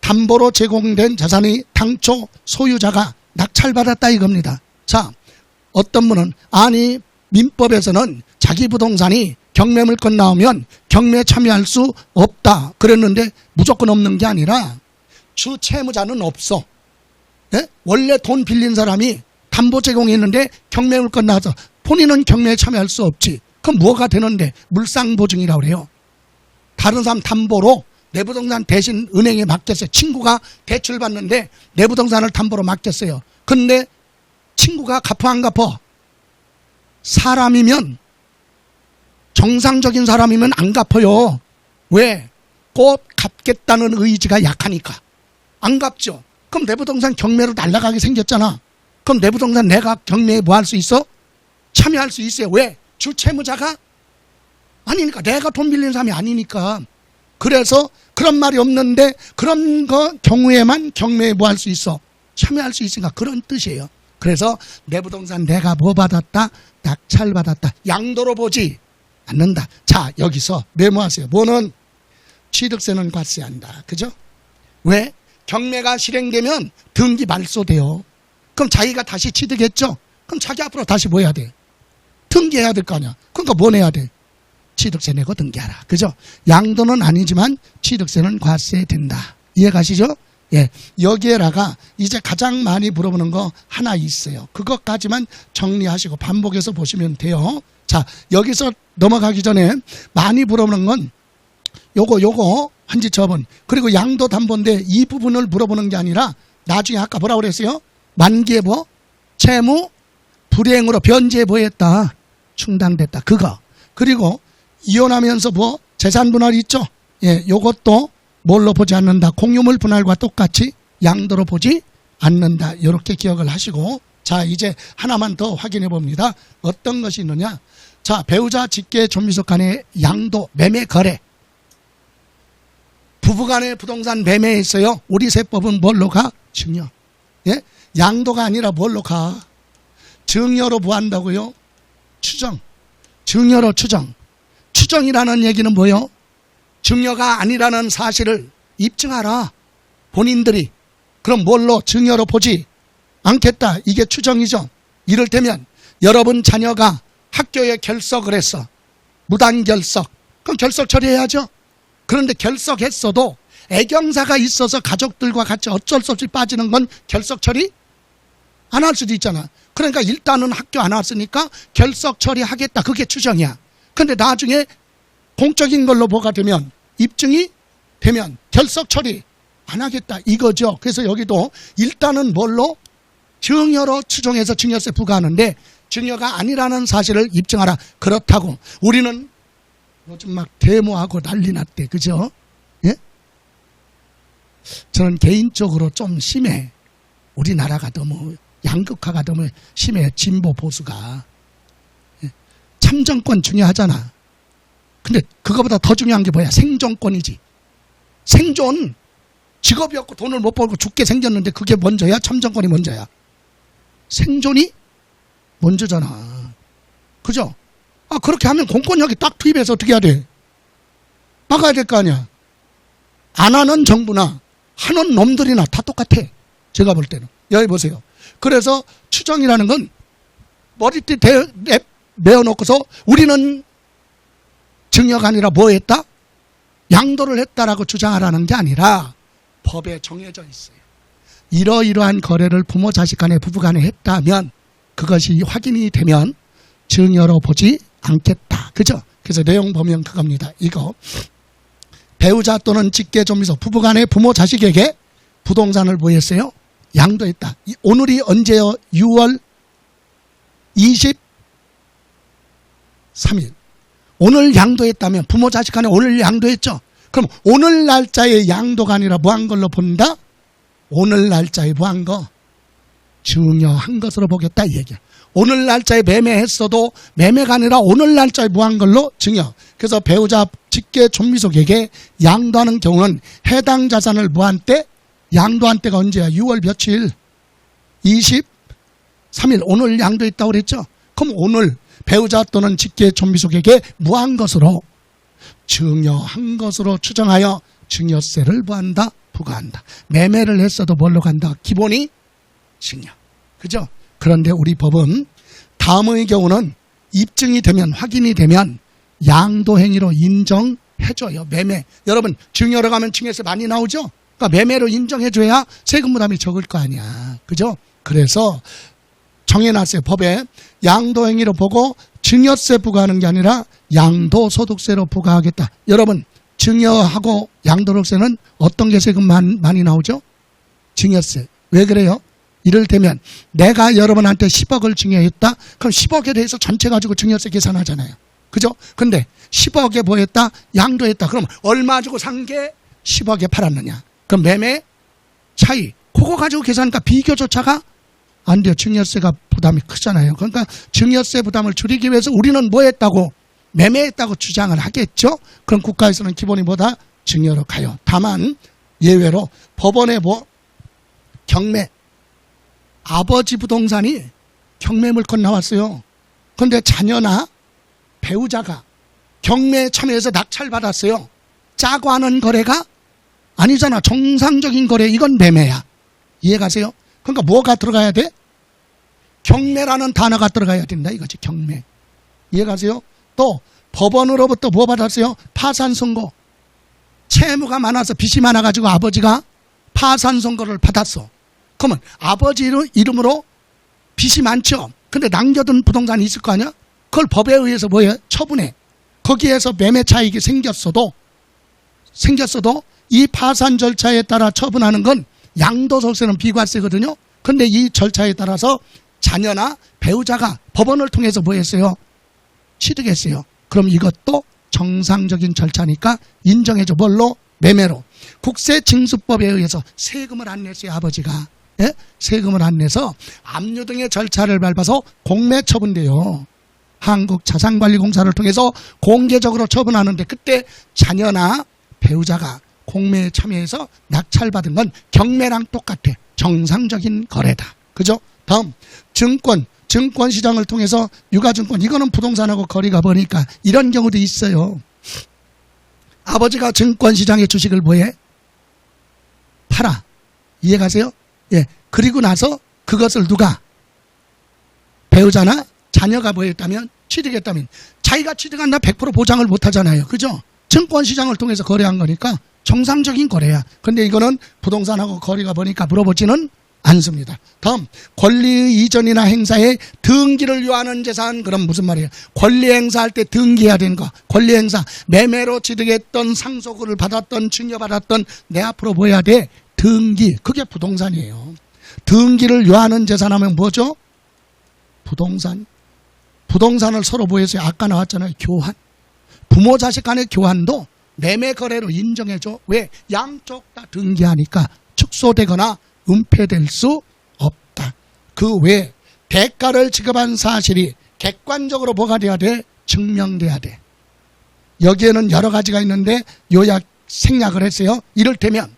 Speaker 1: 담보로 제공된 자산이 당초 소유자가 낙찰받았다 이겁니다. 자, 어떤 분은 아니 민법에서는 자기 부동산이 경매 물건 나오면 경매에 참여할 수 없다 그랬는데 무조건 없는 게 아니라 주 채무자는 없어. 예? 원래 돈 빌린 사람이 담보 제공했는데 경매 물건 나와서 본인은 경매에 참여할 수 없지. 그럼 뭐가 되는데? 물상보증이라고 그래요. 다른 사람 담보로 내 부동산 대신 은행에 맡겼어요. 친구가 대출 받는데 내 부동산을 담보로 맡겼어요. 근데 친구가 갚아 안 갚아? 사람이면 정상적인 사람이면 안 갚아요. 왜? 꼭 갚겠다는 의지가 약하니까 안 갚죠. 그럼 내 부동산 경매로 날아가게 생겼잖아. 그럼 내 부동산 내가 경매에 뭐 할 수 있어? 참여할 수 있어요. 왜? 주 채무자가 아니니까. 내가 돈 빌린 사람이 아니니까. 그래서 그런 말이 없는데 그런 경우에만 경매에 뭐 할 수 있어? 참여할 수 있으니까 그런 뜻이에요. 그래서 내 부동산 내가 뭐 받았다? 낙찰받았다. 양도로 보지 않는다. 자, 여기서 메모하세요. 뭐는? 취득세는 과세한다. 그죠? 왜? 경매가 실행되면 등기 말소돼요. 그럼 자기가 다시 취득했죠? 그럼 자기 앞으로 다시 뭐 해야 돼? 등기해야 될 거 아니야. 그러니까 뭐 내야 돼? 취득세 내고 등기하라. 그죠? 양도는 아니지만 취득세는 과세된다. 이해가시죠? 예. 여기에다가 이제 가장 많이 물어보는 거 하나 있어요. 그것까지만 정리하시고 반복해서 보시면 돼요. 자, 여기서 넘어가기 전에 많이 물어보는 건 요거 한지 처분. 그리고 양도 담보인데 이 부분을 물어보는 게 아니라 나중에 아까 뭐라고 그랬어요? 만기에 뭐? 채무 불이행으로 변제에 뭐했다? 충당됐다. 그거. 그리고 이혼하면서 뭐 재산 분할 있죠? 예, 요것도 뭘로 보지 않는다. 공유물 분할과 똑같이 양도로 보지 않는다. 이렇게 기억을 하시고, 자, 이제 하나만 더 확인해 봅니다. 어떤 것이 있느냐? 자, 배우자 직계 존비속 간의 양도 매매 거래. 부부간의 부동산 매매에 있어요. 우리 세법은 뭘로 가? 증여. 예? 양도가 아니라 뭘로 가? 증여로 뭐 한다고요? 추정. 증여로 추정. 추정이라는 얘기는 뭐요? 증여가 아니라는 사실을 입증하라. 본인들이. 그럼 뭘로? 증여로 보지 않겠다. 이게 추정이죠. 이를테면 여러분 자녀가 학교에 결석을 했어. 무단결석. 그럼 결석 처리해야죠. 그런데 결석했어도 애경사가 있어서 가족들과 같이 어쩔 수 없이 빠지는 건 결석 처리 안 할 수도 있잖아. 그러니까 일단은 학교 안 왔으니까 결석 처리하겠다. 그게 추정이야. 근데 나중에 공적인 걸로 뭐가 되면, 입증이 되면 결석 처리 안 하겠다 이거죠. 그래서 여기도 일단은 뭘로? 증여로 추정해서 증여세 부과하는데 증여가 아니라는 사실을 입증하라. 그렇다고 우리는 요즘 막 데모하고 난리 났대. 그죠? 예? 저는 개인적으로 좀 심해. 우리나라가 너무 양극화가 너무 심해. 진보 보수가. 예? 참정권 중요하잖아. 근데 그거보다 더 중요한 게 뭐야? 생존권이지. 생존. 직업이 없고 돈을 못 벌고 죽게 생겼는데 그게 먼저야? 참정권이 먼저야? 생존이 먼저잖아. 그죠? 아, 그렇게 하면 공권력이 딱 투입해서 어떻게 해야 돼? 막아야 될 거 아니야. 안 하는 정부나 하는 놈들이나 다 똑같아. 제가 볼 때는. 여기 보세요. 그래서 추정이라는 건 머리띠 메어놓고서 우리는 증여가 아니라 뭐 했다? 양도를 했다라고 주장하라는 게 아니라 법에 정해져 있어요. 이러이러한 거래를 부모 자식 간에 부부 간에 했다면 그것이 확인이 되면 증여로 보지 않겠다. 그죠? 그래서 내용 보면 그겁니다. 이거 배우자 또는 직계존비속 부부간의 부모 자식에게 부동산을 뭐 했어요? 양도했다. 오늘이 언제요? 6월 23일. 오늘 양도했다면 부모 자식 간에 오늘 양도했죠. 그럼 오늘 날짜의 양도가 아니라 뭐 한 걸로 본다? 오늘 날짜에 뭐 한 거? 증여한 것으로 보겠다 이 얘기야. 오늘 날짜에 매매했어도 매매가 아니라 오늘 날짜에 뭐 한 걸로 증여. 그래서 배우자 직계 존비속에게 양도하는 경우는 해당 자산을 뭐한 때? 양도한 때가 언제야? 6월 며칠? 23일. 오늘 양도했다고 그랬죠? 그럼 오늘 배우자 또는 직계 존비속에게 무한 것으로 증여한 것으로 추정하여 증여세를 뭐한다? 부과한다. 매매를 했어도 뭘로 간다? 기본이 증여. 그죠? 그런데 우리 법은 다음의 경우는 입증이 되면 확인이 되면 양도행위로 인정해줘요. 매매. 여러분 증여로 가면 증여세 많이 나오죠? 그러니까 매매로 인정해줘야 세금 부담이 적을 거 아니야. 그죠? 그래서 정해놨어요. 법에 양도행위로 보고 증여세 부과하는 게 아니라 양도소득세로 부과하겠다. 여러분 증여하고 양도소득세는 어떤 게 세금 많이 나오죠? 증여세. 왜 그래요? 이를테면 내가 여러분한테 10억을 증여했다. 그럼 10억에 대해서 전체 가지고 증여세 계산하잖아요. 그죠? 근데 10억에 뭐 했다? 양도했다. 그럼 얼마 주고 산 게 10억에 팔았느냐. 그럼 매매 차이. 그거 가지고 계산하니까 비교조차가 안 돼요. 증여세가 부담이 크잖아요. 그러니까 증여세 부담을 줄이기 위해서 우리는 뭐 했다고? 매매했다고 주장을 하겠죠. 그럼 국가에서는 기본이 뭐다? 증여로 가요. 다만 예외로 법원에 뭐 경매 아버지 부동산이 경매 물건 나왔어요. 그런데 자녀나 배우자가 경매에 참여해서 낙찰받았어요. 짜고 하는 거래가 아니잖아. 정상적인 거래. 이건 매매야. 이해가세요? 그러니까 뭐가 들어가야 돼? 경매라는 단어가 들어가야 된다 이거지. 경매. 이해가세요? 또 법원으로부터 뭐 받았어요? 파산 선고. 채무가 많아서 빚이 많아가지고 아버지가 파산 선고를 받았어. 그러면 아버지 이름으로 빚이 많죠. 근데 남겨둔 부동산이 있을 거 아니야? 그걸 법에 의해서 뭐예요? 처분해. 거기에서 매매 차익이 생겼어도 이 파산 절차에 따라 처분하는 건 양도소득세는 비과세거든요. 근데 이 절차에 따라서 자녀나 배우자가 법원을 통해서 뭐 했어요? 취득했어요. 그럼 이것도 정상적인 절차니까 인정해줘. 뭘로? 매매로. 국세징수법에 의해서 세금을 안 냈어요. 아버지가. 예? 세금을 안 내서 압류 등의 절차를 밟아서 공매 처분돼요. 한국자산관리공사를 통해서 공개적으로 처분하는데 그때 자녀나 배우자가 공매에 참여해서 낙찰받은 건 경매랑 똑같아. 정상적인 거래다. 그죠? 다음 증권시장을 통해서 유가증권. 이거는 부동산하고 거리가 머니까 이런 경우도 있어요. 아버지가 증권시장의 주식을 뭐해? 팔아. 이해가세요? 예. 그리고 나서 그것을 누가? 배우자나 자녀가 뭐 했다면? 취득했다면. 자기가 취득한다 100% 보장을 못 하잖아요. 그죠? 증권시장을 통해서 거래한 거니까 정상적인 거래야. 근데 이거는 부동산하고 거리가 머니까 물어보지는 않습니다. 다음, 권리 이전이나 행사에 등기를 요하는 재산. 그럼 무슨 말이에요? 권리 행사할 때 등기해야 되는 거. 권리 행사. 매매로 취득했던 상속을 받았던 증여받았던 내 앞으로 뭐 해야 돼? 등기. 그게 부동산이에요. 등기를 요하는 재산 하면 뭐죠? 부동산. 부동산을 서로 뭐 했어요? 아까 나왔잖아요. 교환. 부모 자식 간의 교환도 매매 거래로 인정해줘. 왜? 양쪽 다 등기하니까 축소되거나 은폐될 수 없다. 그 외에 대가를 지급한 사실이 객관적으로 뭐가 돼야 돼? 증명돼야 돼. 여기에는 여러 가지가 있는데 요약 생략을 했어요. 이를테면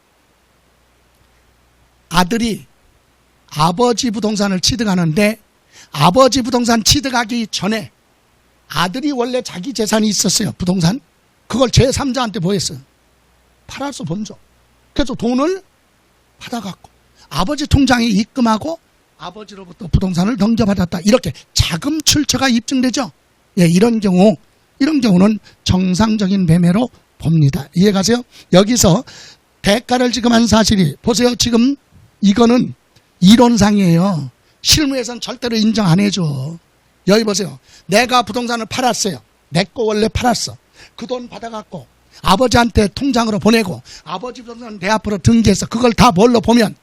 Speaker 1: 아들이 아버지 부동산을 취득하는데 아버지 부동산 취득하기 전에 아들이 원래 자기 재산이 있었어요. 부동산. 그걸 제3자한테 뭐 했어요? 팔아서 먼저. 그래서 돈을 받아갖고 아버지 통장에 입금하고 아버지로부터 부동산을 넘겨받았다. 이렇게 자금 출처가 입증되죠. 예, 이런 경우는 정상적인 매매로 봅니다. 이해가세요? 여기서 대가를 지급한 사실이 보세요. 지금 이거는 이론상이에요. 실무에서는 절대로 인정 안 해줘. 여기 보세요. 내가 부동산을 팔았어요. 내 거 원래 팔았어. 그 돈 받아갖고 아버지한테 통장으로 보내고 아버지 부동산 내 앞으로 등기해서 그걸 다 뭘로 보면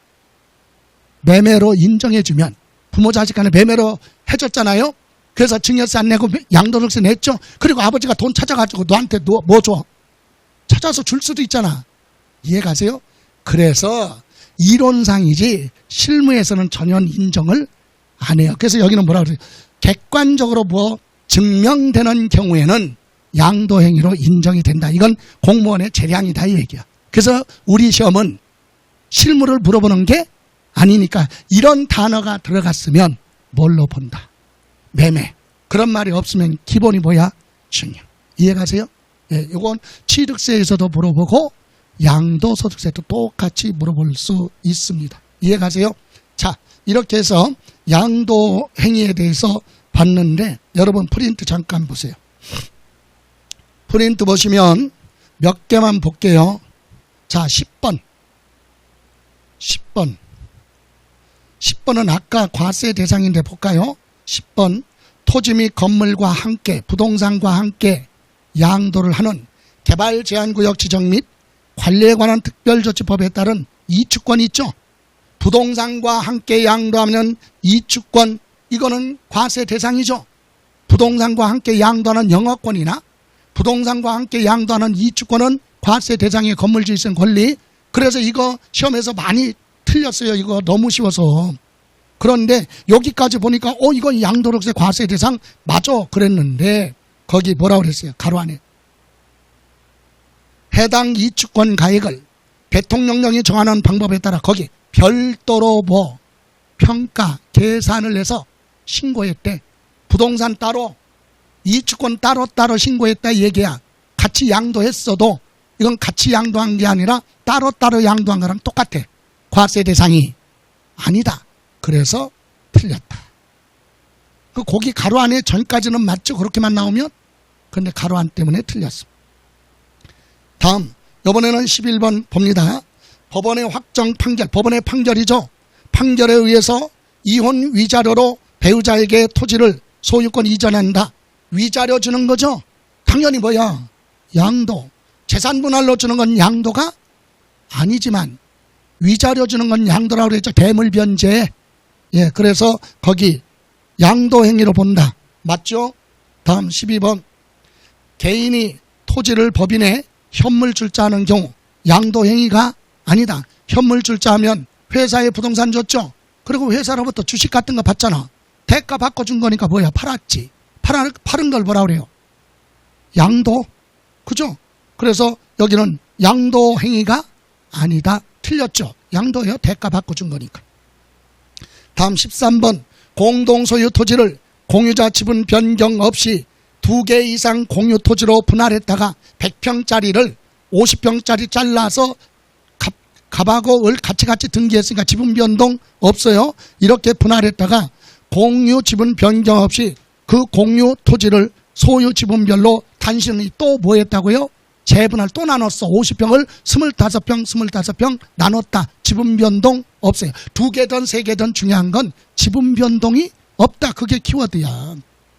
Speaker 1: 매매로 인정해주면 부모 자식 간에 매매로 해줬잖아요. 그래서 증여세 안 내고 양도소득세 냈죠. 그리고 아버지가 돈 찾아가지고 너한테 뭐 줘? 찾아서 줄 수도 있잖아. 이해가세요? 그래서 이론상이지 실무에서는 전혀 인정을 안 해요. 그래서 여기는 뭐라 그래요? 객관적으로 뭐 증명되는 경우에는 양도행위로 인정이 된다. 이건 공무원의 재량이다 이 얘기야. 그래서 우리 시험은 실무를 물어보는 게 아니니까 이런 단어가 들어갔으면 뭘로 본다? 매매. 그런 말이 없으면 기본이 뭐야? 증여. 이해가세요? 예, 이건 취득세에서도 물어보고 양도소득세도 똑같이 물어볼 수 있습니다. 이해가세요? 자, 이렇게 해서 양도행위에 대해서 봤는데 여러분 프린트 잠깐 보세요. 프린트 보시면 몇 개만 볼게요. 자, 10번. 10번은 아까 과세 대상인데 볼까요? 10번. 토지 및 건물과 함께 부동산과 함께 양도를 하는 개발제한구역 지정 및 관리에 관한 특별조치법에 따른 이주권이 있죠. 부동산과 함께 양도하면 이주권, 이거는 과세 대상이죠. 부동산과 함께 양도하는 영업권이나 부동산과 함께 양도하는 이주권은 과세 대상의 건물주의 있는 권리. 그래서 이거 시험에서 많이 틀렸어요. 이거 너무 쉬워서. 그런데 여기까지 보니까 이건 양도소득세 과세 대상 맞아 그랬는데 거기 뭐라고 그랬어요? 가로 안에 해당 이주권 가액을 대통령령이 정하는 방법에 따라 거기 별도로 뭐 평가 계산을 해서 신고했대. 부동산 따로 이주권 따로 신고했다 이 얘기야. 같이 양도했어도 이건 같이 양도한 게 아니라 따로 양도한 거랑 똑같아. 과세 대상이 아니다. 그래서 틀렸다. 거기 가로 안에 전까지는 맞죠? 그렇게만 나오면. 그런데 가로 안 때문에 틀렸습니다. 다음 이번에는 11번 봅니다. 법원의 확정 판결, 법원의 판결이죠. 판결에 의해서 이혼 위자료로 배우자에게 토지를 소유권 이전한다. 위자료 주는 거죠. 당연히 뭐야? 양도. 재산 분할로 주는 건 양도가 아니지만 위자료 주는 건 양도라고 그랬죠. 대물변제. 예, 그래서 거기 양도 행위로 본다. 맞죠? 다음 12번. 개인이 토지를 법인에 현물출자하는 경우 양도 행위가 아니다. 현물출자하면 회사에 부동산 줬죠. 그리고 회사로부터 주식 같은 거 받잖아. 대가 바꿔준 거니까 뭐야? 팔았지. 팔은 걸 뭐라 그래요? 양도. 그죠? 그래서 여기는 양도 행위가 아니다. 틀렸죠. 양도요. 대가 바꿔준 거니까. 다음 13번. 공동소유 토지를 공유자 지분 변경 없이 2개 이상 공유 토지로 분할했다가 100평짜리를 50평짜리 잘라서 갑하고 을 같이 등기했으니까 지분 변동 없어요. 이렇게 분할했다가 공유 지분 변경 없이 그 공유 토지를 소유 지분별로 단순히 또 뭐 했다고요? 재분할 또 나눴어. 50평을 25평 나눴다. 지분 변동 없어요. 2개든 3개든 중요한 건 지분 변동이 없다. 그게 키워드야.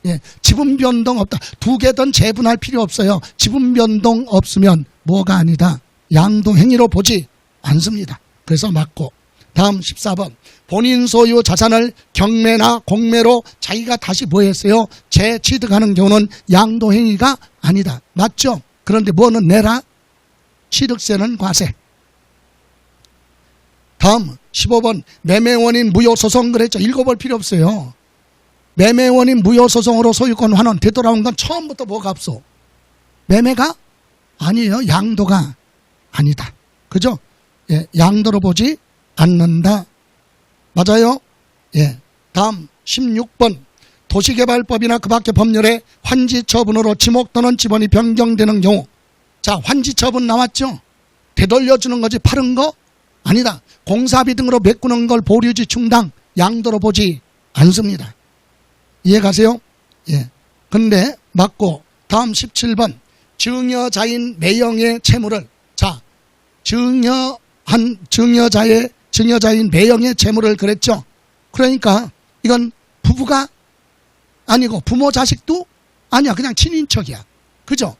Speaker 1: 예, 지분 변동 없다. 2개든 재분할 필요 없어요. 지분 변동 없으면 뭐가 아니다. 양도 행위로 보지 않습니다. 그래서 맞고. 다음 14번. 본인 소유 자산을 경매나 공매로 자기가 다시 뭐 했어요? 재취득하는 경우는 양도 행위가 아니다. 맞죠? 그런데 뭐는 내라? 취득세는 과세. 다음 15번. 매매원인 무효소송 그랬죠. 읽어볼 필요 없어요. 매매원인 무효소송으로 소유권 환원 되돌아온 건 처음부터 뭐가 없어? 매매가 아니에요. 양도가 아니다. 그죠? 예, 양도로 보지 않는다. 맞아요? 예. 다음 16번. 도시개발법이나 그 밖의 법률에 환지처분으로 지목 또는 지번이 변경되는 경우. 자, 환지처분 나왔죠? 되돌려주는 거지 파는 거? 아니다. 공사비 등으로 메꾸는 걸 보류지 충당, 양도로 보지 않습니다. 이해가세요? 예. 근데 맞고. 다음 17번. 증여자인 매형의 채무를. 자, 증여자인 매형의 채무를 그랬죠. 그러니까 이건 부부가 아니고 부모 자식도 아니야. 그냥 친인척이야. 그죠?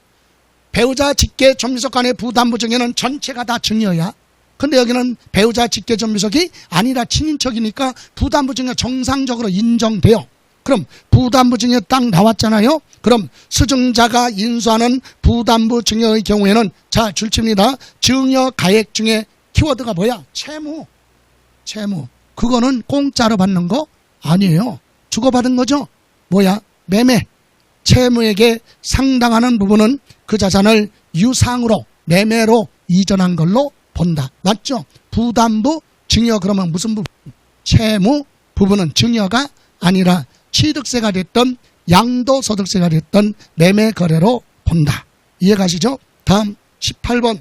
Speaker 1: 배우자 직계 전미석 간의 부담부 증여는 전체가 다 증여야. 근데 여기는 배우자 직계 전미석이 아니라 친인척이니까 부담부 증여 정상적으로 인정돼요. 그럼 부담부 증여 딱 나왔잖아요. 그럼 수증자가 인수하는 부담부 증여의 경우에는 자 줄칩니다. 증여 가액 중에 키워드가 뭐야? 채무. 그거는 공짜로 받는 거 아니에요. 주고받은 거죠. 뭐야? 매매. 채무에게 상당하는 부분은 그 자산을 유상으로 매매로 이전한 걸로 본다. 맞죠? 부담부 증여 그러면 무슨 부분? 채무 부분은 증여가 아니라 취득세가 됐던 양도소득세가 됐던 매매 거래로 본다. 이해가시죠? 다음 18번.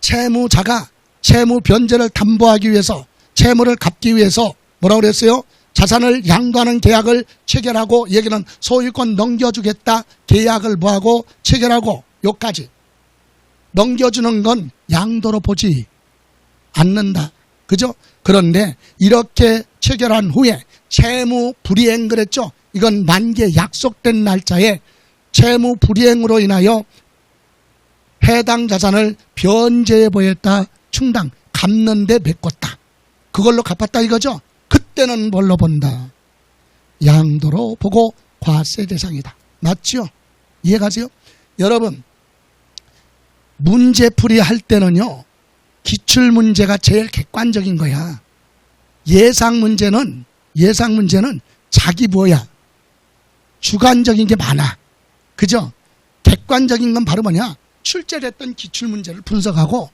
Speaker 1: 채무자가 채무 변제를 담보하기 위해서 채무를 갚기 위해서 뭐라고 그랬어요? 자산을 양도하는 계약을 체결하고 여기는 소유권 넘겨주겠다 계약을 뭐하고 체결하고 요까지 넘겨주는 건 양도로 보지 않는다. 그죠? 그런데 이렇게 체결한 후에 채무 불이행 그랬죠? 이건 만기에 약속된 날짜에 채무 불이행으로 인하여 해당 자산을 변제해 보였다. 충당 갚는데 메꿨다. 그걸로 갚았다 이거죠? 그때는 뭘로 본다? 양도로 보고 과세 대상이다. 맞죠? 이해가세요? 여러분 문제풀이 할 때는요 기출문제가 제일 객관적인 거야. 예상문제는 자기 뭐야? 주관적인 게 많아. 그죠? 객관적인 건 바로 뭐냐? 출제됐던 기출문제를 분석하고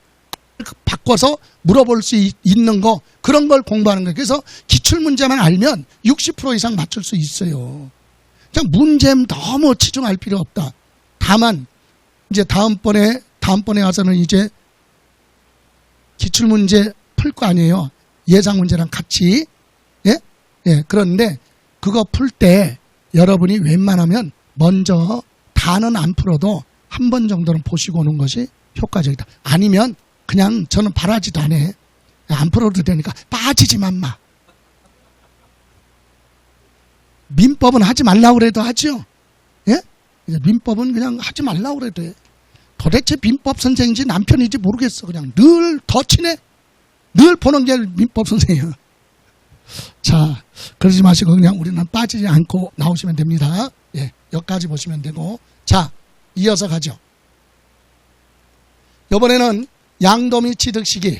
Speaker 1: 바꿔서 물어볼 수 있는 거 그런 걸 공부하는 거예요. 그래서 기출문제만 알면 60% 이상 맞출 수 있어요. 그냥 문제 너무 치중할 필요 없다. 다만 이제 다음번에 와서는 이제 기출문제 풀 거 아니에요. 예상문제랑 같이. 예? 그런데 그거 풀 때 여러분이 웬만하면 먼저 다는 안 풀어도 한 번 정도는 보시고 오는 것이 효과적이다. 아니면 그냥 저는 바라지도 않아. 안 풀어도 되니까 빠지지만 마. 민법은 하지 말라고 그래도 하죠. 예? 민법은 그냥 하지 말라고 그래도 해. 도대체 민법 선생인지 남편인지 모르겠어. 그냥 늘 더 친해. 늘 보는 게 민법 선생이에요. 자, 그러지 마시고 그냥 우리는 빠지지 않고 나오시면 됩니다. 예, 여기까지 보시면 되고. 자, 이어서 가죠. 이번에는 양도 및 취득 시기.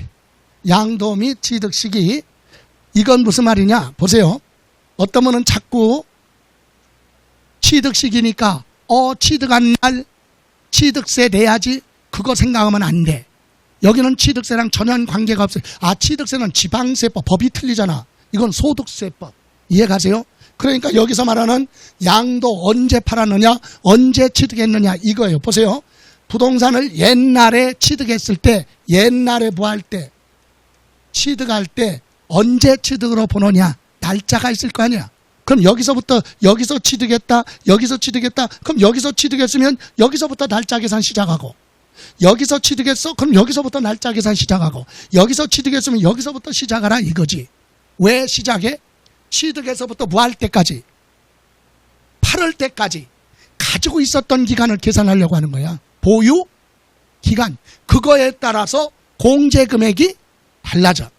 Speaker 1: 이건 무슨 말이냐? 보세요. 어떤 분은 자꾸 취득 시기니까 취득한 날 취득세 내야지 그거 생각하면 안 돼. 여기는 취득세랑 전혀 관계가 없어요. 취득세는 지방세법 법이 틀리잖아. 이건 소득세법. 이해가세요? 그러니까 여기서 말하는 양도 언제 팔았느냐 언제 취득했느냐 이거예요. 보세요. 부동산을 옛날에 취득했을 때 옛날에 뭐 할 때 취득할 때 언제 취득으로 보느냐 날짜가 있을 거 아니야. 그럼 여기서 취득했다 그럼 여기서 취득했으면 여기서부터 날짜 계산 시작하고 여기서 취득했어 그럼 여기서부터 날짜 계산 시작하고 여기서 취득했으면 여기서부터 시작하라 이거지. 왜 시작해? 취득해서부터 뭐 할 때까지 팔을 때까지 가지고 있었던 기간을 계산하려고 하는 거야. 보유 기간 그거에 따라서 공제 금액이 달라져.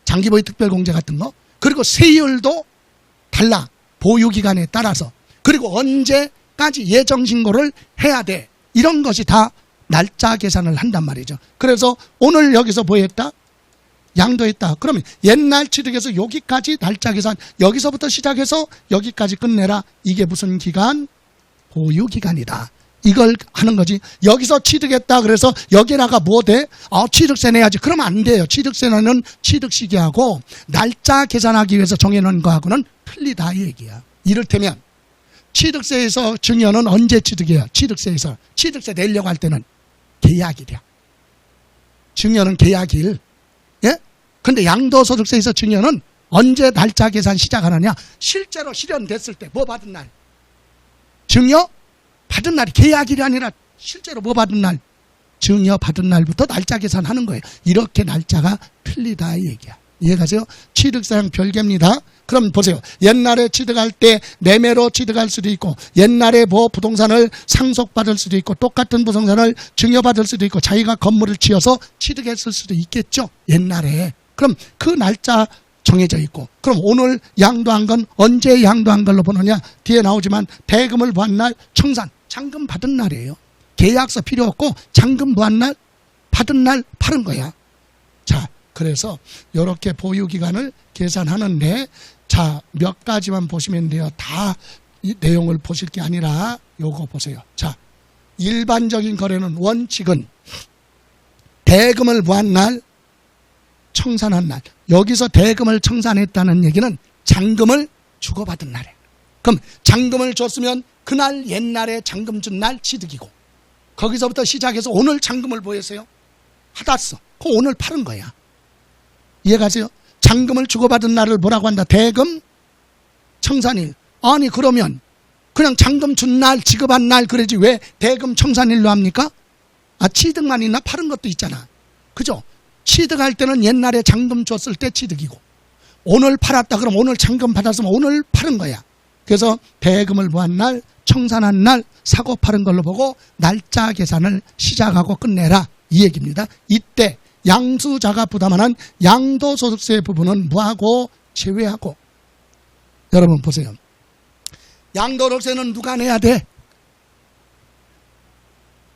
Speaker 1: 장기보유 특별공제 같은 거. 그리고 세율도 달라. 보유 기간에 따라서. 그리고 언제까지 예정 신고를 해야 돼. 이런 것이 다 날짜 계산을 한단 말이죠. 그래서 오늘 여기서 뭐 했다? 양도했다. 그러면 옛날 취득해서 여기까지 날짜 계산 여기서부터 시작해서 여기까지 끝내라. 이게 무슨 기간? 보유 기간이다. 이걸 하는 거지. 여기서 취득했다 그래서 여기다가 뭐 돼? 취득세 내야지. 그러면 안 돼요. 취득세는 취득 시기하고 날짜 계산하기 위해서 정해놓은 거하고는 틀리다 이 얘기야. 이를테면 취득세에서 증여는 언제 취득해요? 취득세에서 취득세 내려고 할 때는 계약일이야. 증여는 계약일. 예? 근데 양도소득세에서 증여는 언제 날짜 계산 시작하느냐? 실제로 실현됐을 때 뭐 받은 날? 증여 받은 날이 계약일이 아니라 실제로 뭐 받은 날? 증여 받은 날부터 날짜 계산하는 거예요. 이렇게 날짜가 틀리다 이 얘기야. 이해가세요? 취득사양 별개입니다. 그럼 보세요. 옛날에 취득할 때 매매로 취득할 수도 있고, 옛날에 뭐 부동산을 상속받을 수도 있고, 똑같은 부동산을 증여받을 수도 있고, 자기가 건물을 지어서 취득했을 수도 있겠죠. 옛날에. 그럼 그 날짜 정해져 있고, 그럼 오늘 양도한 건 언제 양도한 걸로 보느냐? 뒤에 나오지만 대금을 부한 날 청산, 잔금 받은 날이에요. 계약서 필요 없고 잔금 부한 날, 받은 날 파는 거야. 자, 그래서 이렇게 보유기간을 계산하는데, 자, 몇 가지만 보시면 돼요. 다 이 내용을 보실 게 아니라 요거 보세요. 자, 일반적인 거래는 원칙은 대금을 부한 날, 청산한 날. 여기서 대금을 청산했다는 얘기는 잔금을 주고받은 날이에요. 그럼 잔금을 줬으면 그날 옛날에 잔금 준 날 취득이고, 거기서부터 시작해서 오늘 잔금을 보였어요. 받았어. 그럼 오늘 파는 거야. 이해가세요? 잔금을 주고받은 날을 뭐라고 한다? 대금 청산일. 아니 그러면 그냥 잔금 준 날, 지급한 날 그러지 왜 대금 청산일로 합니까? 아, 취득만 있나? 파는 것도 있잖아. 그죠? 취득할 때는 옛날에 잔금 줬을 때 취득이고, 오늘 팔았다 그럼 오늘 잔금 받았으면 오늘 파는 거야. 그래서 대금을 부한 날, 청산한 날, 사고 파는 걸로 보고 날짜 계산을 시작하고 끝내라, 이 얘기입니다. 이때 양수자가 부담하는 양도소득세 부분은 뭐하고 제외하고. 여러분 보세요. 양도소득세는 누가 내야 돼?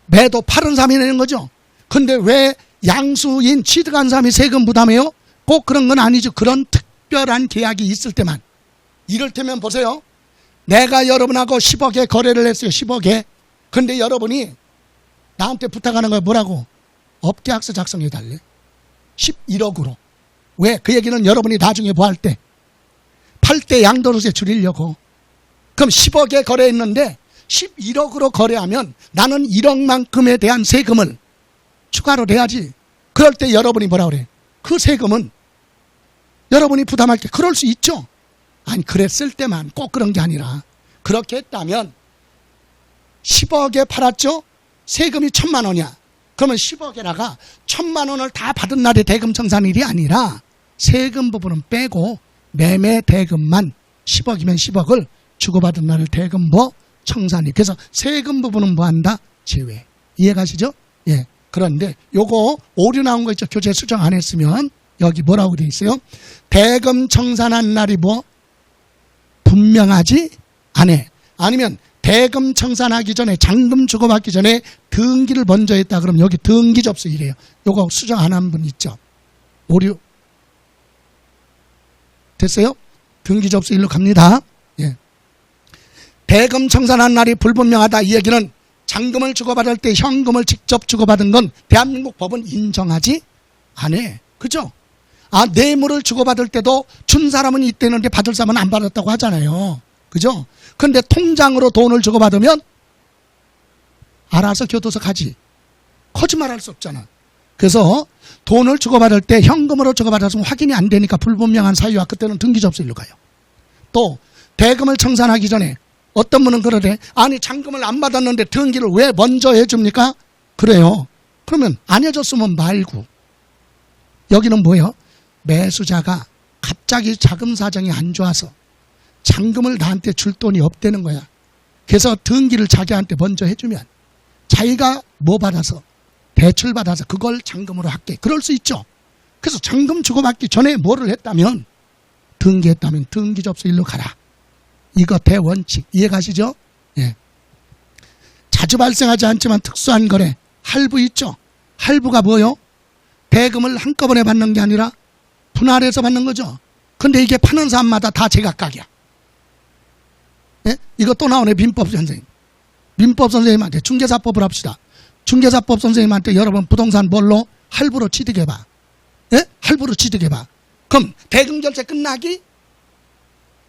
Speaker 1: 매도 파는 사람이 내는 거죠. 근데 왜 양수인 취득한 사람이 세금 부담해요? 꼭 그런 건 아니죠. 그런 특별한 계약이 있을 때만. 이를테면 보세요. 내가 여러분하고 10억에 거래를 했어요. 10억에. 근데 여러분이 나한테 부탁하는 거야. 뭐라고? 업계약서 작성해 달래. 11억으로. 왜? 그 얘기는 여러분이 나중에 뭐 할 때? 팔 때 양도소득세 줄이려고. 그럼 10억에 거래했는데 11억으로 거래하면 나는 1억만큼에 대한 세금을 추가로 내야지. 그럴 때 여러분이 뭐라 그래? 그 세금은 여러분이 부담할게. 그럴 수 있죠. 아니 그랬을 때만, 꼭 그런 게 아니라, 그렇게 했다면 10억에 팔았죠? 세금이 1,000만 원이야. 그러면 10억에다가 1,000만 원을 다 받은 날이 대금 청산일이 아니라 세금 부분은 빼고 매매 대금만 10억이면 10억을 주고받은 날을 대금 뭐 청산일. 그래서 세금 부분은 뭐 한다? 제외. 이해가시죠? 예. 그런데 요거 오류 나온 거 있죠? 교재 수정 안 했으면 여기 뭐라고 돼 있어요? 대금 청산한 날이 뭐 분명하지 않아. 아니면 대금 청산하기 전에, 잔금 주고받기 전에 등기를 먼저 했다 그러면 여기 등기 접수일이에요. 요거 수정 안 한 분 있죠? 오류 됐어요? 등기 접수일로 갑니다. 예. 대금 청산한 날이 불분명하다, 이 얘기는 잔금을 주고받을 때 현금을 직접 주고받은 건 대한민국 법은 인정하지 않아. 그죠? 아, 뇌물을 주고받을 때도 준 사람은 있대는데 받을 사람은 안 받았다고 하잖아요. 그죠? 근데 통장으로 돈을 주고받으면 알아서 교도소 가지. 거짓말할 수 없잖아. 그래서 돈을 주고받을 때 현금으로 주고받았으면 확인이 안 되니까 불분명한 사유와 그때는 등기 접수일로 가요. 또 대금을 청산하기 전에 어떤 분은 그러대. 아니 잔금을 안 받았는데 등기를 왜 먼저 해줍니까? 그래요. 그러면 안 해줬으면 말고. 여기는 뭐예요? 매수자가 갑자기 자금 사정이 안 좋아서 잔금을 나한테 줄 돈이 없다는 거야. 그래서 등기를 자기한테 먼저 해주면 자기가 뭐 받아서, 대출 받아서 그걸 잔금으로 할게. 그럴 수 있죠. 그래서 잔금 주고받기 전에 뭐를 했다면, 등기했다면 등기 접수일로 가라. 이거 대원칙. 이해가시죠? 예. 자주 발생하지 않지만 특수한 거래, 할부 있죠? 할부가 뭐요? 대금을 한꺼번에 받는 게 아니라 분할해서 받는 거죠. 근데 이게 파는 사람마다 다 제각각이야. 예? 이거 또 나오네. 민법 선생님. 민법 선생님한테 중개사법을 합시다. 중개사법 선생님한테 여러분 부동산 뭘로? 할부로 취득해봐. 예? 할부로 취득해봐. 그럼 대금 결제 끝나기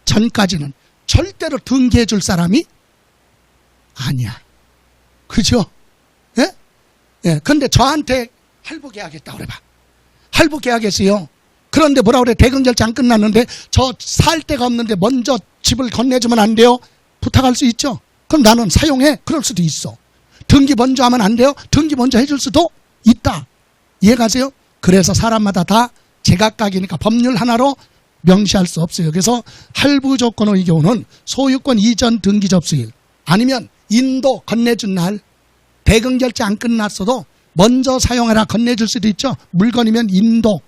Speaker 1: 전까지는 절대로 등기해 줄 사람이 아니야. 그죠? 예? 예. 근데 저한테 할부 계약했다 그래봐. 할부 계약했어요. 그런데 뭐라 그래? 대금 결제 안 끝났는데 저 살 데가 없는데 먼저 집을 건네주면 안 돼요? 부탁할 수 있죠. 그럼 나는 사용해. 그럴 수도 있어. 등기 먼저 하면 안 돼요? 등기 먼저 해줄 수도 있다. 이해가세요? 그래서 사람마다 다 제각각이니까 법률 하나로 명시할 수 없어요. 그래서 할부 조건의 경우는 소유권 이전 등기 접수일 아니면 인도 건네준 날 대금 결제 안 끝났어도 먼저 사용하라 건네줄 수도 있죠. 물건이면 인도,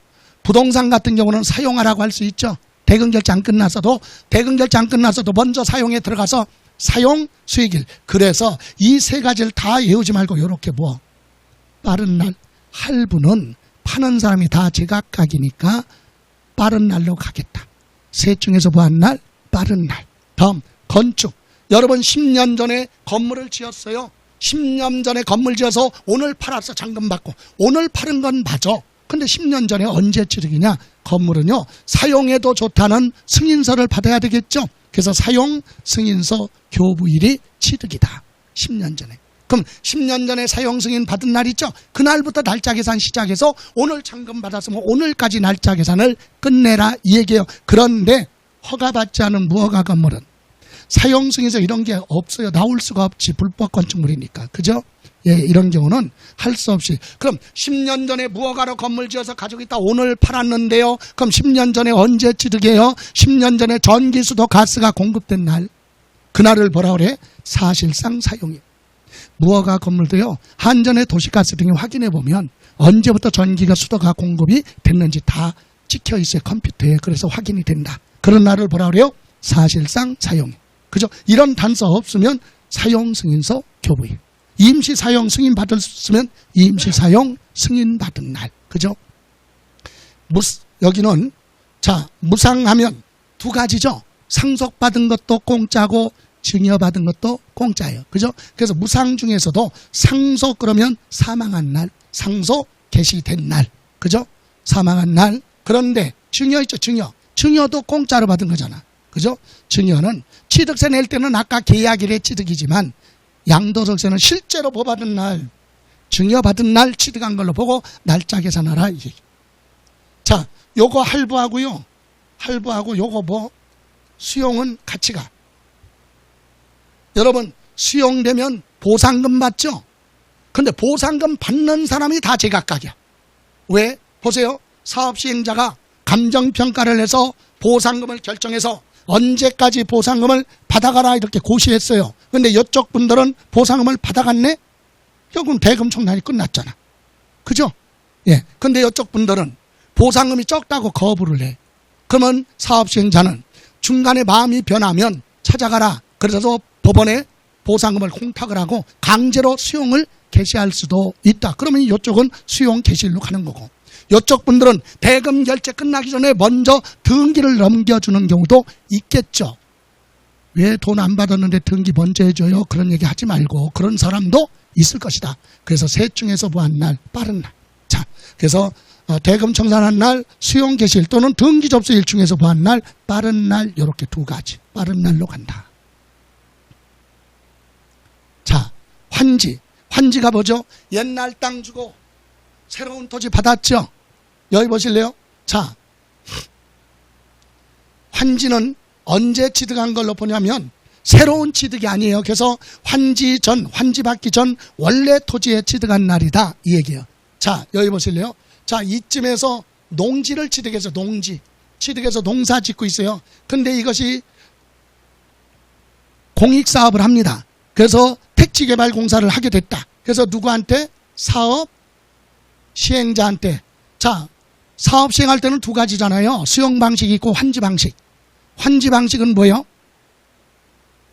Speaker 1: 부동산 같은 경우는 사용하라고 할 수 있죠. 대금 결제 안 끝났어도 먼저 사용에 들어가서 사용 수익일. 그래서 이 세 가지를 다 외우지 말고 이렇게 뭐 빠른 날 할부는 파는 사람이 다 제각각이니까 빠른 날로 가겠다. 셋 중에서 뭐한 날? 빠른 날. 다음 건축. 여러분 10년 전에 건물을 지었어요. 10년 전에 건물 지어서 오늘 팔아서 잔금 받고 오늘 파는 건 맞아. 근데 10년 전에 언제 취득이냐? 건물은요 사용해도 좋다는 승인서를 받아야 되겠죠. 그래서 사용 승인서 교부일이 취득이다. 10년 전에. 그럼 10년 전에 사용 승인 받은 날 있죠. 그날부터 날짜 계산 시작해서 오늘 잔금 받았으면 오늘까지 날짜 계산을 끝내라 이 얘기예요. 그런데 허가받지 않은 무허가 건물은 사용 승인서 이런 게 없어요. 나올 수가 없지. 불법 건축물이니까. 그죠? 예, 이런 경우는 할 수 없이. 그럼 10년 전에 무허가로 건물 지어서 가지고 있다 오늘 팔았는데요. 그럼 10년 전에 언제 취득해요? 10년 전에 전기수도 가스가 공급된 날. 그날을 뭐라 그래? 사실상 사용이에요. 무허가 건물도요. 한전의 도시가스 등에 확인해 보면 언제부터 전기가 수도가 공급이 됐는지 다 찍혀 있어요. 컴퓨터에. 그래서 확인이 된다. 그런 날을 뭐라 그래요? 사실상 사용이에요. 그죠? 이런 단서 없으면 사용 승인서 교부일. 임시 사용 승인 받았으면 임시 사용 승인 받은 날. 그죠? 여기는 자, 무상하면 두 가지죠. 상속받은 것도 공짜고 증여받은 것도 공짜예요. 그죠? 그래서 무상 중에서도 상속 그러면 사망한 날, 상속 개시된 날. 그죠? 사망한 날. 그런데 증여 있죠, 증여. 증여도 공짜로 받은 거잖아. 그죠? 증여는 취득세 낼 때는 아까 계약일의 취득이지만 양도소득세는 실제로 뭐 받은 날, 증여받은 날 취득한 걸로 보고 날짜 계산하라. 자, 요거 할부하고요. 할부하고 요거 뭐 수용은 같이 가. 여러분 수용되면 보상금 받죠? 근데 보상금 받는 사람이 다 제각각이야. 왜? 보세요. 사업시행자가 감정평가를 해서 보상금을 결정해서 언제까지 보상금을 받아가라 이렇게 고시했어요. 근데 이쪽 분들은 보상금을 받아갔네? 결국은 대금 청산이 끝났잖아. 그죠? 예. 근데 이쪽 분들은 보상금이 적다고 거부를 해. 그러면 사업시행자는 중간에 마음이 변하면 찾아가라. 그래서 법원에 보상금을 공탁을 하고 강제로 수용을 개시할 수도 있다. 그러면 이쪽은 수용 개시일로 가는 거고. 이쪽 분들은 대금 결제 끝나기 전에 먼저 등기를 넘겨주는 경우도 있겠죠. 왜 돈 안 받았는데 등기 먼저 해줘요? 그런 얘기 하지 말고 그런 사람도 있을 것이다. 그래서 셋 중에서 뭐한 날? 빠른 날. 자, 그래서 대금 청산한 날, 수용 개시일 또는 등기 접수일 중에서 뭐한 날? 빠른 날. 이렇게 두 가지. 빠른 날로 간다. 자, 환지. 환지가 뭐죠? 옛날 땅 주고 새로운 토지 받았죠? 여기 보실래요? 자, 환지는 언제 취득한 걸로 보냐면 새로운 취득이 아니에요. 그래서 환지 받기 전 원래 토지에 취득한 날이다. 이 얘기예요. 자, 여기 보실래요? 자, 이쯤에서 농지를 취득해서 취득해서 농사 짓고 있어요. 근데 이것이 공익사업을 합니다. 그래서 택지개발공사를 하게 됐다. 그래서 누구한테? 사업 시행자한테. 자, 사업 시행할 때는 두 가지잖아요. 수용 방식이 있고 환지 방식. 환지 방식은 뭐예요?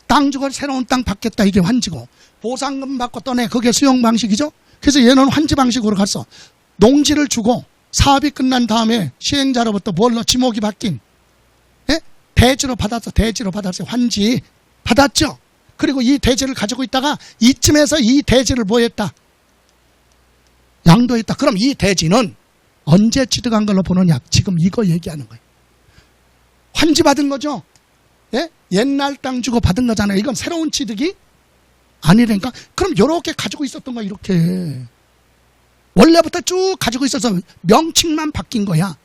Speaker 1: 땅 주고 새로운 땅 받겠다. 이게 환지고. 보상금 받고 떠내. 그게 수용 방식이죠. 그래서 얘는 환지 방식으로 갔어. 농지를 주고 사업이 끝난 다음에 시행자로부터 뭘로 지목이 바뀐. 예? 대지로 받았어. 환지 받았죠. 그리고 이 대지를 가지고 있다가 이쯤에서 이 대지를 뭐 했다? 양도했다. 그럼 이 대지는 언제 취득한 걸로 보느냐? 지금 이거 얘기하는 거예요. 환지 받은 거죠? 예? 옛날 땅 주고 받은 거잖아요. 이건 새로운 취득이 아니라니까. 그럼 이렇게 가지고 있었던 거야. 이렇게. 원래부터 쭉 가지고 있어서 명칭만 바뀐 거야.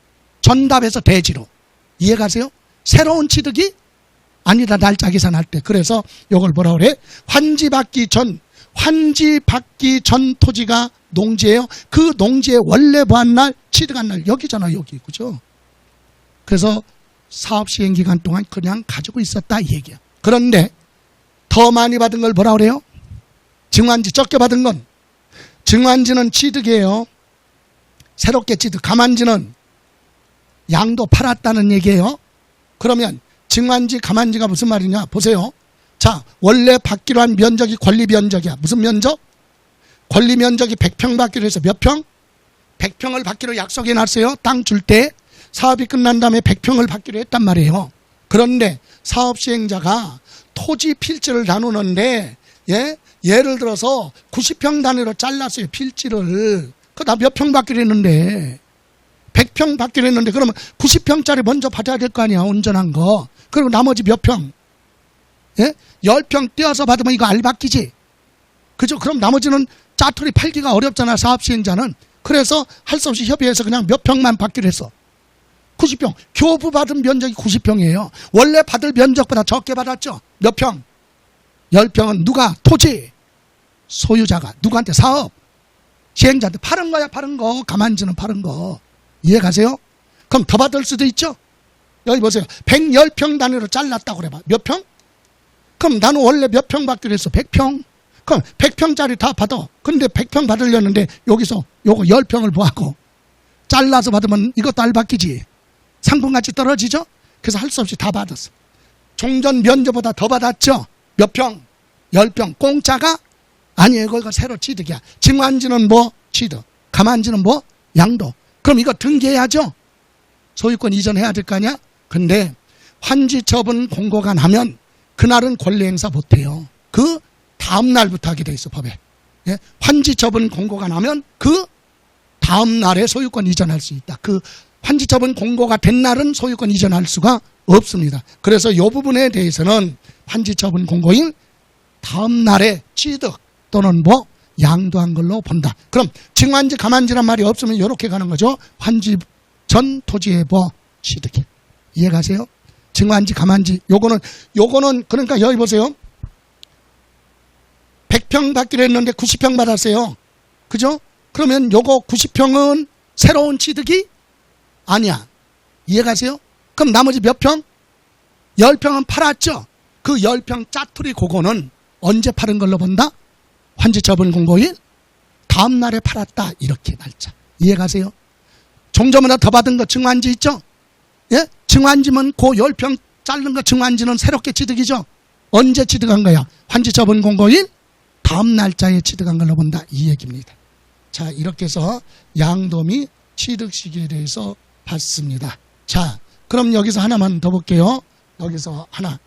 Speaker 1: 전답에서 대지로. 이해가세요? 새로운 취득이 아니다. 날짜 계산할 때. 그래서 이걸 뭐라 그래? 환지 받기 전 토지가 농지예요. 그 농지에 원래 보한 날, 취득한 날 여기잖아, 여기. 그죠? 그래서 사업 시행 기간 동안 그냥 가지고 있었다 이 얘기야. 그런데 더 많이 받은 걸 뭐라 그래요? 증환지 적게 받은 건 증환지는 취득이에요. 새롭게 취득. 가만지는 양도 팔았다는 얘기예요. 그러면 증환지, 가만지가 무슨 말이냐? 보세요. 자, 원래 받기로 한 면적이 권리 면적이야. 무슨 면적? 권리 면적이 100평 받기로 해서 몇 평? 100평을 받기로 약속해 놨어요. 땅 줄 때 사업이 끝난 다음에 100평을 받기로 했단 말이에요. 그런데 사업 시행자가 토지 필지를 나누는데 예를 들어서 90평 단위로 잘랐어요. 필지를. 나 몇 평 받기로 했는데 100평 받기로 했는데 그러면 90평짜리 먼저 받아야 될 거 아니야. 온전한 거. 그리고 나머지 몇 평? 10평 띄어서 받으면 이거 알바끼지. 그죠? 그럼 나머지는 짜투리 팔기가 어렵잖아. 사업 시행자는. 그래서 할 수 없이 협의해서 그냥 몇 평만 받기로 했어. 90평. 교부 받은 면적이 90평이에요. 원래 받을 면적보다 적게 받았죠. 몇 평? 10평은 누가? 토지. 소유자가. 누구한테? 사업. 시행자한테 파는 거야, 파는 거. 가만지는 파는 거. 이해 가세요? 그럼 더 받을 수도 있죠? 여기 보세요. 110평 단위로 잘랐다고 그래봐. 몇 평? 그럼 나는 원래 몇 평 받기로 했어? 100평? 그럼 100평짜리 다 받아. 근데 100평 받으려는데 여기서 요거 10평을 뭐하고 잘라서 받으면 이것도 알바끼지. 상품가치 떨어지죠? 그래서 할 수 없이 다 받았어. 종전 면적보다 더 받았죠? 몇 평? 10평. 공짜가? 아니에요. 이거 새로 취득이야. 증환지는 뭐? 취득. 가만지는 뭐? 양도. 그럼 이거 등기해야죠? 소유권 이전해야 될 거 아니야? 근데 환지 처분 공고가 나면 그날은 권리 행사 못해요. 그 다음 날부터 하게 돼 있어, 법에. 환지 처분 공고가 나면 그 다음 날에 소유권 이전할 수 있다. 그 환지 처분 공고가 된 날은 소유권 이전할 수가 없습니다. 그래서 이 부분에 대해서는 환지 처분 공고인 다음 날에 취득 또는 뭐 양도한 걸로 본다. 그럼 증환지, 가만지란 말이 없으면 이렇게 가는 거죠. 환지 전 토지의 뭐 취득이. 이해 가세요? 증환지, 가만지. 요거는 그러니까 여기 보세요. 100평 받기로 했는데 90평 받았어요. 그죠? 그러면 요거 90평은 새로운 취득이 아니야. 이해 가세요? 그럼 나머지 몇 평? 10평은 팔았죠? 그 10평 짜투리 그거는 언제 팔은 걸로 본다? 환지 처분 공고일 다음 날에 팔았다. 이렇게 날짜. 이해 가세요? 종점보다 더 받은 거 증환지 있죠? 예? 증환지면 그 10평 자른 거 증환지는 새롭게 취득이죠? 언제 취득한 거야? 환지 처분 공고일 다음 날짜에 취득한 걸로 본다. 이 얘기입니다. 자, 이렇게 해서 양도 및 취득 시기에 대해서 봤습니다. 자, 그럼 여기서 하나만 더 볼게요. 여기서 하나.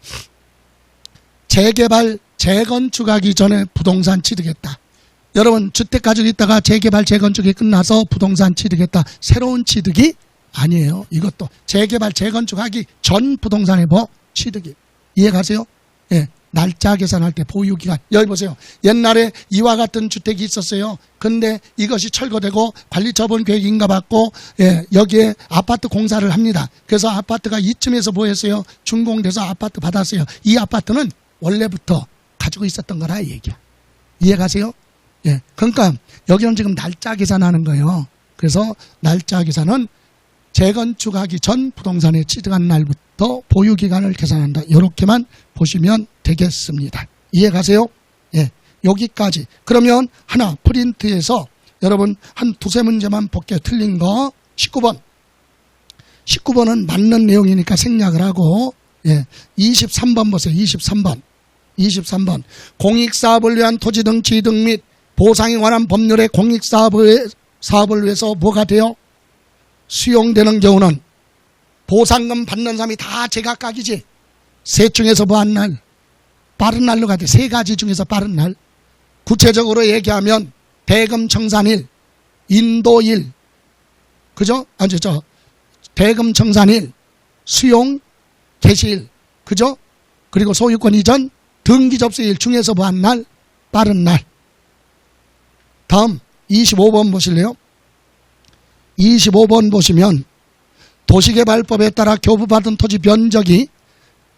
Speaker 1: 재개발, 재건축하기 전에 부동산 취득했다. 여러분, 주택 가지고 있다가 재개발, 재건축이 끝나서 부동산 취득했다. 새로운 취득이 아니에요. 이것도 재개발, 재건축하기 전 부동산의 뭐 취득이. 이해 가세요? 예. 날짜 계산할 때 보유기간. 여기 보세요. 옛날에 이와 같은 주택이 있었어요. 근데 이것이 철거되고 관리처분 계획 인가받고 여기에 아파트 공사를 합니다. 그래서 아파트가 이쯤에서 뭐 했어요? 준공돼서 아파트 받았어요. 이 아파트는 원래부터 가지고 있었던 거라 이 얘기야. 이해 가세요? 예. 그러니까 여기는 지금 날짜 계산하는 거예요. 그래서 날짜 계산은 재건축하기 전 부동산에 취득한 날부터 보유기간을 계산한다. 이렇게만 보시면 되겠습니다. 이해 가세요? 예. 여기까지. 그러면 하나 프린트해서 여러분 한 두세 문제만 볼게요. 틀린 거. 19번. 19번은 맞는 내용이니까 생략을 하고 23번 보세요. 23번. 공익사업을 위한 토지 등 취득 및 보상에 관한 법률의 공익사업을 위해서 뭐가 돼요? 수용되는 경우는 보상금 받는 사람이 다 제각각이지. 셋 중에서 뭐 한 날? 빠른 날로 가야 돼. 세 가지 중에서 빠른 날. 구체적으로 얘기하면 대금 청산일, 인도일, 그죠? 대금 청산일, 수용 개시일, 그죠? 그리고 소유권 이전, 등기 접수일 중에서 뭐 한 날? 빠른 날. 다음 25번 보실래요? 25번 보시면 도시개발법에 따라 교부받은 토지 면적이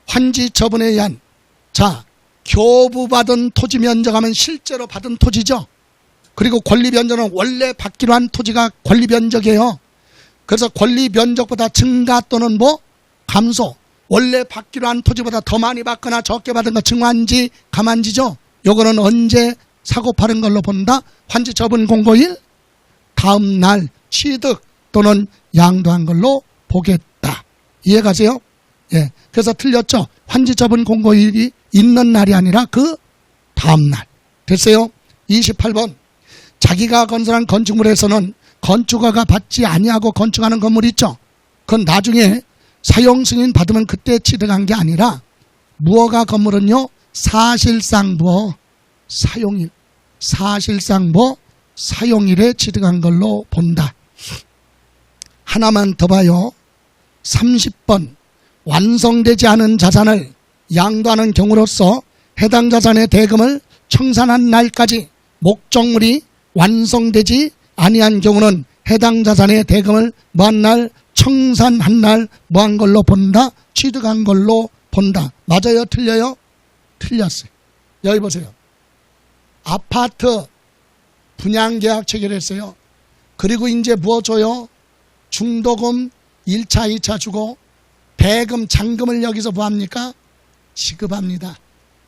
Speaker 1: 환지 처분에 의한 교부받은 토지 면적하면 실제로 받은 토지죠. 그리고 권리 변적은 원래 받기로 한 토지가 권리 변적이에요. 그래서 권리 변적보다 증가 또는 뭐 감소, 원래 받기로 한 토지보다 더 많이 받거나 적게 받은 거 증환지, 감환지죠. 요거는 언제 사고 파는 걸로 본다? 환지 처분 공고일 다음 날 취득 또는 양도한 걸로 보겠다. 이해가세요? 예. 그래서 틀렸죠. 환지 처분 공고일이 있는 날이 아니라 그 다음 날. 됐어요? 28번. 자기가 건설한 건축물에서는 건축허가 받지 아니하고 건축하는 건물 있죠. 그건 나중에 사용 승인 받으면 그때 취득한 게 아니라 무허가 건물은요, 사실상 뭐 사용일, 사실상 뭐 사용일에 취득한 걸로 본다. 하나만 더 봐요. 30번. 완성되지 않은 자산을 양도하는 경우로서 해당 자산의 대금을 청산한 날까지 목적물이 완성되지 아니한 경우는 해당 자산의 대금을 뭐한 날, 청산한 날 뭐한 걸로 본다? 취득한 걸로 본다. 맞아요? 틀려요? 틀렸어요. 여기 보세요. 아파트 분양계약 체결했어요. 그리고 이제 뭐 줘요? 중도금 1차, 2차 주고 대금, 잔금을 여기서 뭐 합니까? 지급합니다.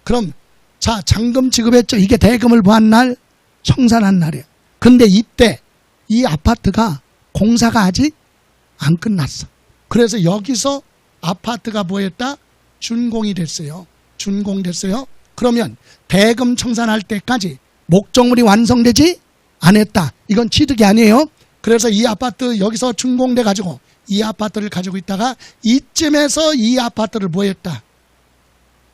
Speaker 1: 그럼 자, 잔금 지급했죠. 이게 대금을 뭐한 날? 청산한 날이에요. 근데 이때 이 아파트가 공사가 아직 안 끝났어. 그래서 여기서 아파트가 뭐 했다? 준공이 됐어요. 준공됐어요. 그러면 대금 청산할 때까지 목적물이 완성되지 않았다. 이건 취득이 아니에요. 그래서 이 아파트 여기서 준공돼 가지고 이 아파트를 가지고 있다가 이쯤에서 이 아파트를 뭐 했다?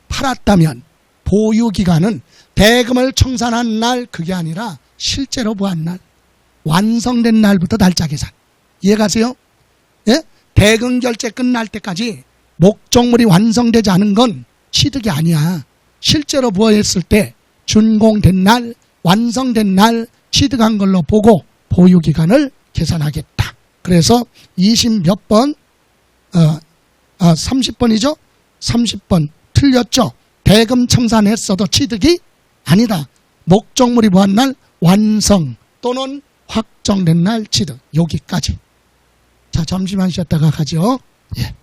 Speaker 1: 팔았다면 보유기간은 대금을 청산한 날 그게 아니라 실제로 뭐한 날? 완성된 날부터 날짜 계산. 이해가세요? 예? 대금 결제 끝날 때까지 목적물이 완성되지 않은 건 취득이 아니야. 실제로 뭐 했을 때 준공된 날, 완성된 날 취득한 걸로 보고 보유기간을 계산하겠다. 그래서 20 몇 번, 30번이죠? 30번 틀렸죠? 대금 청산했어도 취득이 아니다. 목적물이 뭐한 날? 완성 또는 확정된 날 취득. 여기까지. 자, 잠시만 쉬었다가 가죠. 예.